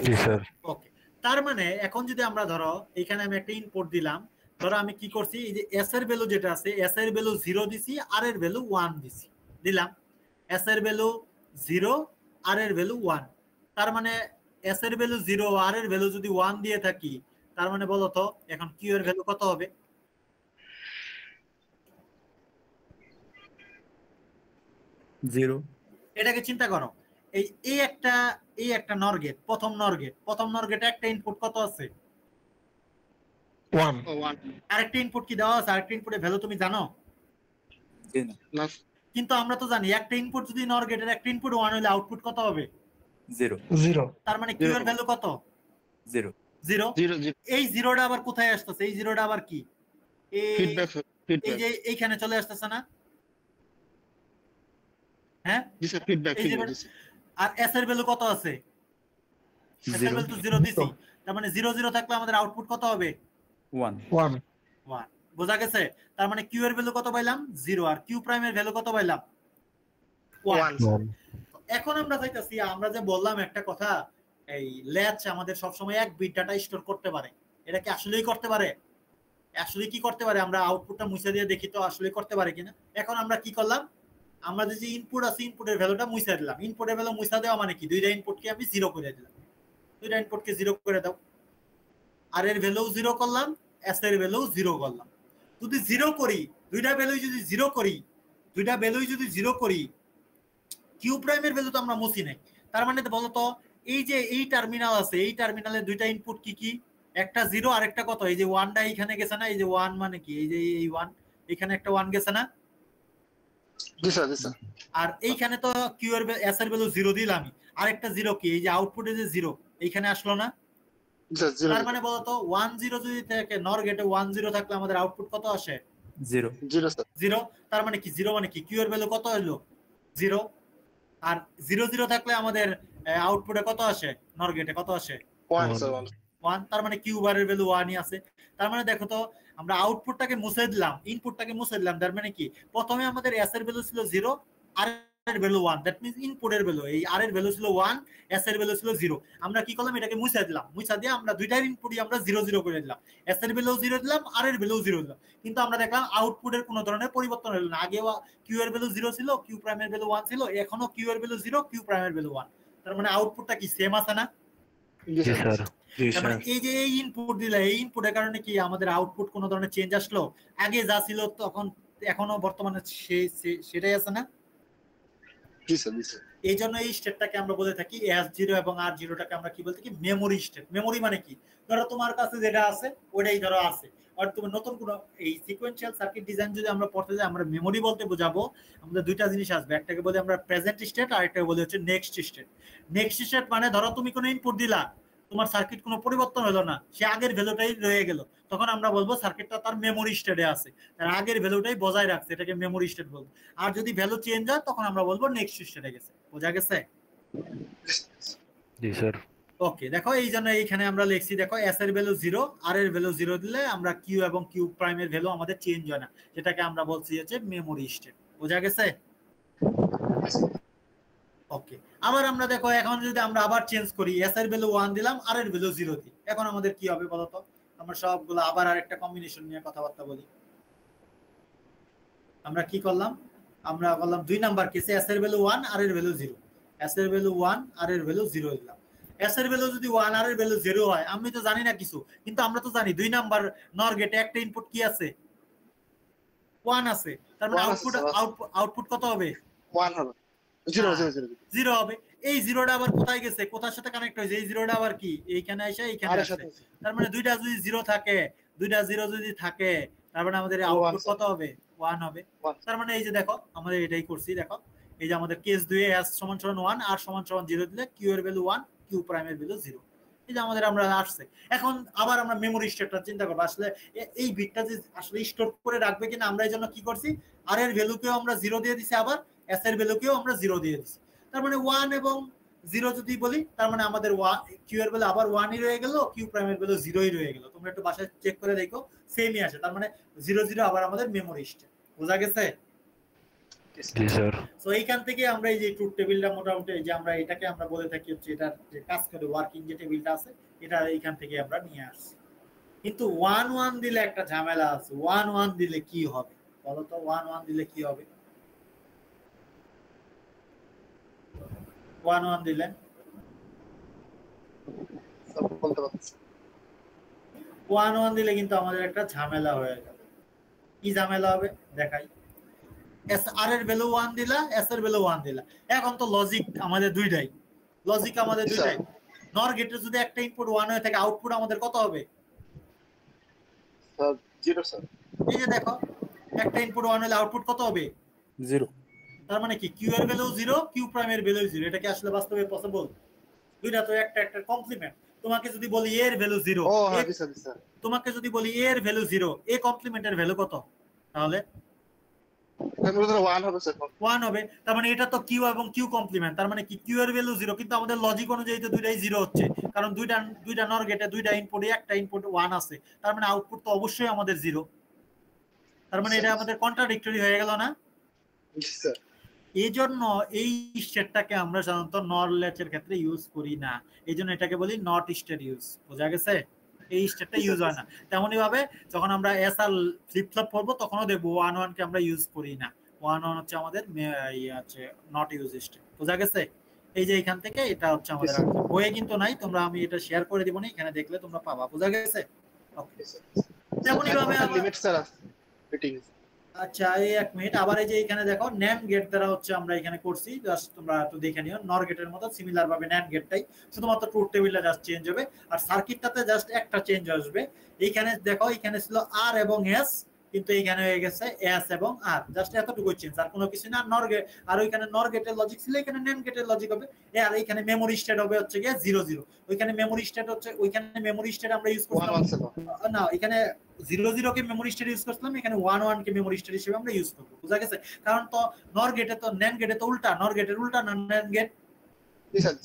জি স্যার। ওকে, তার মানে এখন যদি আমরা ধরো এখানে আমি একটা ইনপুট দিলাম, ধরো আমি কি করছি, এই যে এস এর ভ্যালু যেটা আছে, এস এর ভ্যালু 0 দিছি, আর এর ভ্যালু 1 দিছি, দিলাম এস এর ভ্যালু 0 আর এর ভ্যালু 1, তার মানে এস এর ভ্যালু 0 আর এর ভ্যালু যদি 1 দিয়ে থাকি, তার মানে বলো তো এখন কিউ এর ভ্যালু কত হবে? 0 এটাকে চিন্তা করো, এই এই একটা নর গেট, প্রথম নর গেটে একটা ইনপুট কত আছে? 1 আরেকটা ইনপুট কি দেওয়া আছে? আরেকটা ইনপুটের ভ্যালু তুমি জানো? না কিন্তু আমরা তো জানি একটা ইনপুট যদি নর গেটের একটা ইনপুট 1 হলে আউটপুট কত হবে? 0 তার মানে কিউ এর ভ্যালু কত? 0 0 এই জিরোটা আবার কোথায় আসতেছে? এই জিরোটা আবার কি? ফিডব্যাক এই যে এইখানে চলে আসতেছে না? হ্যাঁ, জি স্যার ফিডব্যাক এই জিরো। আর এস এর ভ্যালু কত আছে? এস এর ভ্যালু তো 0 দিছি। তার মানে 0 0 থাকলে আমাদের আউটপুট কত হবে? 1 1। বোঝা গেছে? তার মানে কিউ এর ভ্যালু কত পাইলাম? 0। আর কিউ প্রাইম এর ভ্যালু কত পাইলাম? 1। 1 এখন আমরা চাইতেছি, আমরা যে বললাম একটা কথা, এই ল্যাচ আমাদের সবসময় এক বিট ডাটা স্টোর করতে পারে। এটা কি আসলেই করতে পারে? আসলে কি করতে পারে? আমরা আউটপুটটা মুছে দিয়ে দেখি তো আসলে করতে পারে কিনা। এখন আমরা কি করলাম, আমরা যে ইনপুট আছে ইনপুটের ভ্যালুটা মুছে দিলাম। ইনপুটের ভ্যালু মুছে দেওয়া মানে কি? দুইটা ইনপুটকে আমি 0 করে দিলাম। দুইটা ইনপুটকে 0 করে দাও। আর এর ভ্যালু 0 করলাম, এস এর ভ্যালু 0 করলাম। যদি 0 করি, দুইটা ভ্যালু যদি 0 করি, কিউ প্রাইমের ভ্যালু তো আমরা মুছি নাই। তার মানে বলো তো, এই যে এই টার্মিনাল আছে, এই টার্মিনালে দুইটা ইনপুট কি কি? একটা 0 আর একটা কত? এই যে 1টা এইখানে গেছে না? এই যে 1 মানে কি? এই যে এই 1, এখানে একটা 1 গেছে না? জি স্যার আর এইখানে তো কিউ এর এস এর ভ্যালু 0 দিলাম। আরেকটা 0 কি? এই যে আউটপুটে যে 0 এইখানে আসলো না? তার মানে বলতো 1 0 যদি থাকে, নর গেটে 1 0 থাকলে আমাদের আউটপুট কত আসে? 0 0। তার মানে কি 0 মানে কি? কিউ এর ভ্যালু কত হলো? 0। আর 0 0 থাকলে আমাদের আউটপুটে কত আসে? নর গেটে কত আসে? 1। তার মানে কিউ বারের ভ্যালু 1ই আছে। তার মানে দেখো তো, আমরা আউটপুটটাকে মুছে দিলাম, ইনপুটটাকে মুছে দিলাম। তার মানে কি, প্রথমে আমাদের এস এর ভ্যালু ছিল 0, আর এর ভ্যালু 1। দ্যাট মিন্স ইনপুটের ভ্যালু, এই আর এর ভ্যালু ছিল 1, এস এর ভ্যালু ছিল 0। আমরা কি করলাম, এটাকে মুছে দিলাম। মুছে দিয়ে আমরা দুইটার ইনপুটই আমরা 0 0 করে দিলাম। এস এর ভ্যালু 0 দিলাম, আর এর ভ্যালু 0 দিলাম। কিন্তু আমরা দেখলাম আউটপুটের কোনো ধরনের পরিবর্তন হলো না। আগে কিউ এর ভ্যালু 0 ছিল, কিউ প্রাইমের ভ্যালু 1 ছিল, এখনো কিউ এর ভ্যালু 0, কিউ প্রাইমের ভ্যালু 1। তার মানে আউটপুটটা কি সেম আছে না? জি স্যার এই যে এই ইনপুট দিলে, এই ইনপুটের কারণে কি আমাদের আউটপুট কোনো ধরনের চেঞ্জ আসলো? আগে যা ছিল তখন এখনো বর্তমানে সেটাই আছে না? এই জন্য এই স্টেটটাকে আমরা বলে থাকি S0 এবং R0 টাকে আমরা কি বলতে থাকি? Memory state. মেমোরি মানে কি? ধরো তোমার কাছে যেটা আছে ওইটাই ধরো আছে। আর তুমি নতুন কোনো এই সিকোয়েন্সিয়াল সার্কিট ডিজাইন যদি আমরা পড়তে যাই, আমরা মেমোরি বলতে বোঝাবো আমাদের দুইটা জিনিস আসবে। একটাকে বলি আমরা প্রেজেন্ট স্টেট, আর একটাকে বলি হচ্ছে নেক্সট স্টেট। নেক্সট স্টেট মানে ধরো তুমি কোনো ইনপুট দিলা, তোমার সার্কিট কোনো পরিবর্তন হলো না, সে আগের ভ্যালুটাই রয়ে গেল, তখন আমরা বলবো সার্কিটটা তার মেমোরি স্টেটে আছে, তার আগের ভ্যালুটাই বজায় রাখছে, এটাকে মেমোরি স্টেট বলবো। আর যদি ভ্যালু চেঞ্জ হয় তখন আমরা বলবো নেক্সট স্টেটে গেছে। বোঝা গেছে? জি স্যার ওকে, দেখো এই জন্য এইখানে আমরা লিখছি, দেখো এস এর ভ্যালু 0, আর এর ভ্যালু 0 দিলে আমরা কিউ এবং কিউ প্রাইমের ভ্যালু আমাদের চেঞ্জ হয় না, যেটাকে আমরা বলছি হচ্ছে মেমোরি স্টেট। বোঝা গেছে? ওকে, আবার আমরা দেখো এখন যদি আমরা আবার চেঞ্জ করি, এস এর ভ্যালু 1 দিলাম, আর এর ভ্যালু 0 দিই, এখন আমাদের কি হবে বলো তো? আমরা সবগুলো আবার আরেকটা কম্বিনেশন নিয়ে কথাবার্তা বলি। আমরা কি করলাম, আমরা বললাম 2 নাম্বার কেসে এস এর ভ্যালু 1, আর এর ভ্যালু 0। এস এর ভ্যালু 1, আর এর ভ্যালু 0 দিলাম। এস এর ভ্যালু যদি 1 আর এর ভ্যালু 0 হয়, আমি তো জানি না কিছু, কিন্তু আমরা তো জানি 2 নাম্বার নর গেটে একটা ইনপুট কি আছে? 1 আছে। তার মানে আউটপুট কত হবে? 1 হবে 0 হবে। এই 0টা আবার কোথায় গেছে? কোথার সাথে কানেক্ট হয়েছে? এই 0টা আবার কি এইখানে এসে এইখানে আসছে। তার মানে দুইটা যদি 0 থাকে, দুইটা 0 যদি থাকে, তার মানে আমাদের আউটপুট কত হবে? 1 হবে। তার মানে এই যে দেখো আমাদের এটাই করছি। দেখো এই যে আমাদের কেস 2 এ s = 1, r = 0 দিলে কিউ এর ভ্যালু 1, কিউ প্রাইমের ভ্যালু 0। এই যে আমাদের আমরা আসছে। এখন আবার আমরা মেমোরি স্টেটটা চিন্তা করব, আসলে এই বিটটা যে আসলে স্টোর করে রাখবে কিনা, আমরা এই জন্য কি করছি, আর এর ভ্যালুকেও আমরা 0 দিয়ে দিছি, আবার এস এর ভ্যালুকেও আমরা 0 দিয়ে দিছি। তার মানে 1 এবং 0 যদি বলি, তার মানে আমাদের কিউ এর ভ্যালু আবার 1ই রয়ে গেল, কিউ প্রাইমের ভ্যালু 0ই রয়ে গেল। তোমরা একটু বাসায় চেক করে দেখো, সেমই আসে। তার মানে 0 0 আবার আমাদের মেমোরি স্টেট। বোঝা গেছে? জি স্যার সো এইখান থেকে আমরা এই যে ট্রুথ টেবিলটা মোটামুটি এই যে আমরা এটাকে আমরা বলে থাকি হচ্ছে এটার যে কাজ করে ওয়ার্কিং যে টেবিলটা আছে, এটা এইখান থেকে আমরা নিয়ে আসছি। কিন্তু 1 1 দিলে একটা ঝামেলা আছে। 1 1 দিলে কি হবে বলো তো? 1 1 দিলে কি হবে? 1 1 দিলে 1 1 দিলে কিন্তু আমাদের একটা ঝামেলা হয়ে যাবে। কি ঝামেলা হবে দেখাই। এস আর এর ভ্যালু 1 দিলা, এস এর ভ্যালু 1 দিলা। এখন তো লজিক আমাদের দুইটাই, নর গেটের যদি একটা ইনপুট 1 হয়ে থাকে আউটপুট আমাদের কত হবে? Sir 0 sir. এই যে দেখো একটা ইনপুট 1 হলে আউটপুট কত হবে? 0। তার মানে কি কিউ এর ভ্যালু 0, কিউ প্রাইম এর ভ্যালু 0। এটা কি আসলে বাস্তবে পসিবল? দুইটা তো একটা কমপ্লিমেন্ট। তোমাকে যদি বলি এ এর ভ্যালু 0, ও হ্যাঁ স্যার। তোমাকে যদি বলি এ এর ভ্যালু 0, এ কমপ্লিমেন্টের ভ্যালু কত? তাহলে 1 হবে স্যার। 1 হবে। তার মানে এটা তো কিউ এবং কিউ কমপ্লিমেন্ট। তার মানে কি কিউ এর ভ্যালু 0, কিন্তু আমাদের লজিক অনুযায়ী তো দুইটাই 0 হচ্ছে, কারণ দুইটা নর গেটে দুইটা ইনপুটে একটা ইনপুট 1 আছে। তার মানে আউটপুট তো অবশ্যই আমাদের 0। তার মানে এটা আমাদের কন্ট্রাডিক্টরি হয়ে গেল না? স্যার এই জন্য এই স্টেটটাকে আমরা সাধারণত নর ল্যাচের ক্ষেত্রে ইউজ করি না। এই জন্য এটাকে বলি নট স্টেট ইউজ। বোঝা গেছে? এই স্টেটটা ইউজ হয় না। তেমনই ভাবে যখন আমরা এস আর ফ্লিপ ফ্লপ করবো তখনও দেখবো 1 কে আমরা ইউজ করি না। 1 হচ্ছে আমাদের আছে নট ইউজ স্টেট। বোঝা গেছে? এই যে এখান থেকে এটা হচ্ছে আমাদের বইয়ে কিন্তু নাই, তোমরা আমি এটা শেয়ার করে দিব না, এখানে দেখলে তোমরা পাবা। বোঝা গেছে? ওকে। তেমনই ভাবে লিমিট স্যার ফিটিং। আচ্ছা এই 1 মিনিট, আবার এই যে এখানে দেখো ন্যান্ড গেট দ্বারা হচ্ছে আমরা এখানে করছি, জাস্ট তোমরা একটু দেখে নিও। নর গেটের মতো সিমিলার ভাবে ন্যান্ড গেটটাই, শুধুমাত্র ট্রুথ টেবিলটা জাস্ট চেঞ্জ হবে আর সার্কিটটাতে জাস্ট একটা চেঞ্জ আসবে। এইখানে দেখো এখানে ছিল আর এবং এস, কিন্তু এইখানে হয়ে গেছে এস এবং আর, জাস্ট এতটুকু চেঞ্জ, আর কোনো কিছু না। নর গেট আর ওইখানে নর গেটের লজিক ছিল, এখানে ন্যান্ড গেটের লজিক হবে। আর এইখানে মেমোরি স্টেট হবে হচ্ছে গিয়ে 0 0। ওইখানে মেমোরি স্টেট হচ্ছে, ওইখানে মেমোরি স্টেট আমরা ইউজ করলাম না, এখানে 0 0 কে মেমোরি স্টেট ইউজ করলাম, এখানে 1 1 কে মেমোরি স্টেট হিসেবে আমরা ইউজ করব। বুঝা গেছে? কারণ তো নর গেটে তো ন্যান্ড গেটে তো উল্টা, নর গেটের উল্টা না ন্যান্ড গেট। জি স্যার।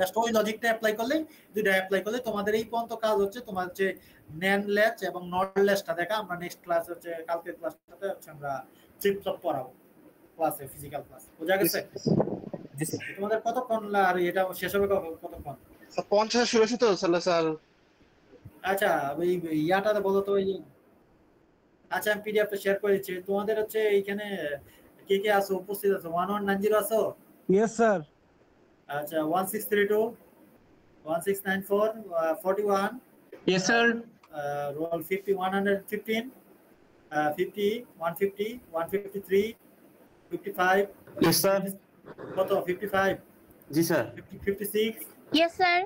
জাস্ট ওই লজিকটা অ্যাপ্লাই করলে, দুইটা অ্যাপ্লাই করলে তোমাদের এই পর্যন্ত কাজ হচ্ছে তোমার যে ন্যান্ড ল্যাচ এবং নট ল্যাচটা দেখা। আমরা নেক্সট ক্লাস হচ্ছে কালকের ক্লাসটাতে হচ্ছে আমরা ফ্লিপ ফ্লপ পড়াবো ক্লাসে, ফিজিক্যাল ক্লাস। বুঝা গেছে? তোমাদের কতক্ষণ আর এটা শেষ হবে কতক্ষণ? 50 শুরু হচ্ছে তো স্যার। আচ্ছা ওই ইয়াটাতে বলো তো ওই, আচ্ছা আমি পিডিএফটা শেয়ার করে দিচ্ছি। তোমাদের হচ্ছে এইখানে কে কে আছো, উপস্থিত আছো? 1190 আছো? Yes, sir. আচ্ছা 1632 1694 41 Yes, sir. roll 50 115 50 150 153 55 Yes, sir. কত? 55 ji sir. 56 Yes, sir.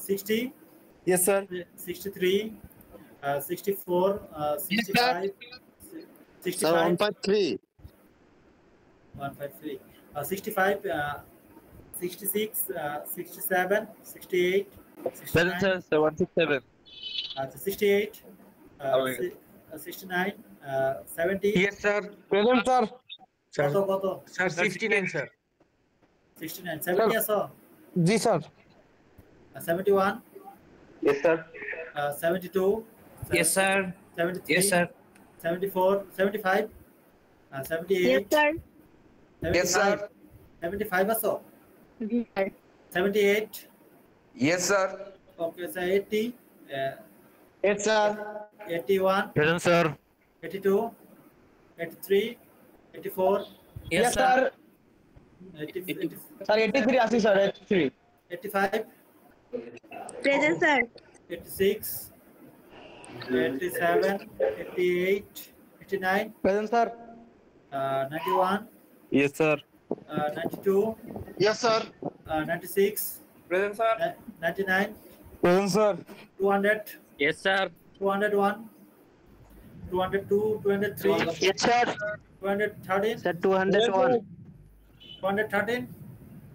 60 yes sir. 63 64 65 sir 65 153 153 65 66 67 68 Present 69 sir, 167. 68 69 70 Yes, sir. Present, sir. কত? Sir, 69, sir. 69 70 আছো? Ji, sir. 71 yes sir. 72 Yes, sir. 73 Yes, sir. 74 75 78 Yes, sir. 75 75 আছো? Yes, sir. 78 yes sir. okay, so 80 Yes, sir. 81 Present sir. 82 83 84 Yes, sir. 80 Sir, 83 asi, sir. 83. 85 Present, sir. 86 87 88 89 Present, sir. 91 Yes sir. 92 yes sir. 96 Present, sir. 99 Present, sir. 200 Yes, sir. 201 202 203 Yes sir. 213 Sir 201. 213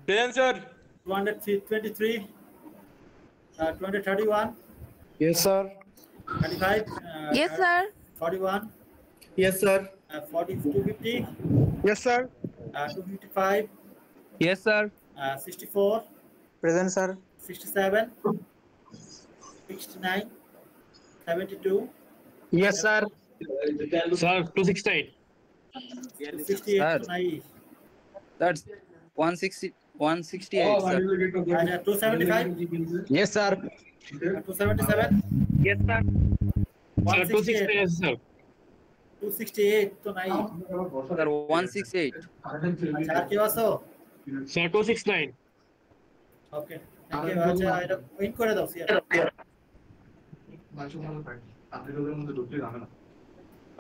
Present, sir. 223 231 Yes, sir. 35 Yes, sir. 41 Yes, sir. 40 250 Yes, sir. 255 Yes, sir. 64 Present, sir. 67 69 72 Yes, sir. Sir 268. 68 Sir. to 9 That's 160, 168, sir. 275 Yes, sir. 277 Yes, sir. 168 sir. 268 to 9 Sir, 168. আচ্ছা আর কি আছো? Sir 269. Okay thank you. আচ্ছা এটা win করে দাও সিয়া।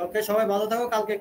ওকে সবাই ভালো থাকো, কালকে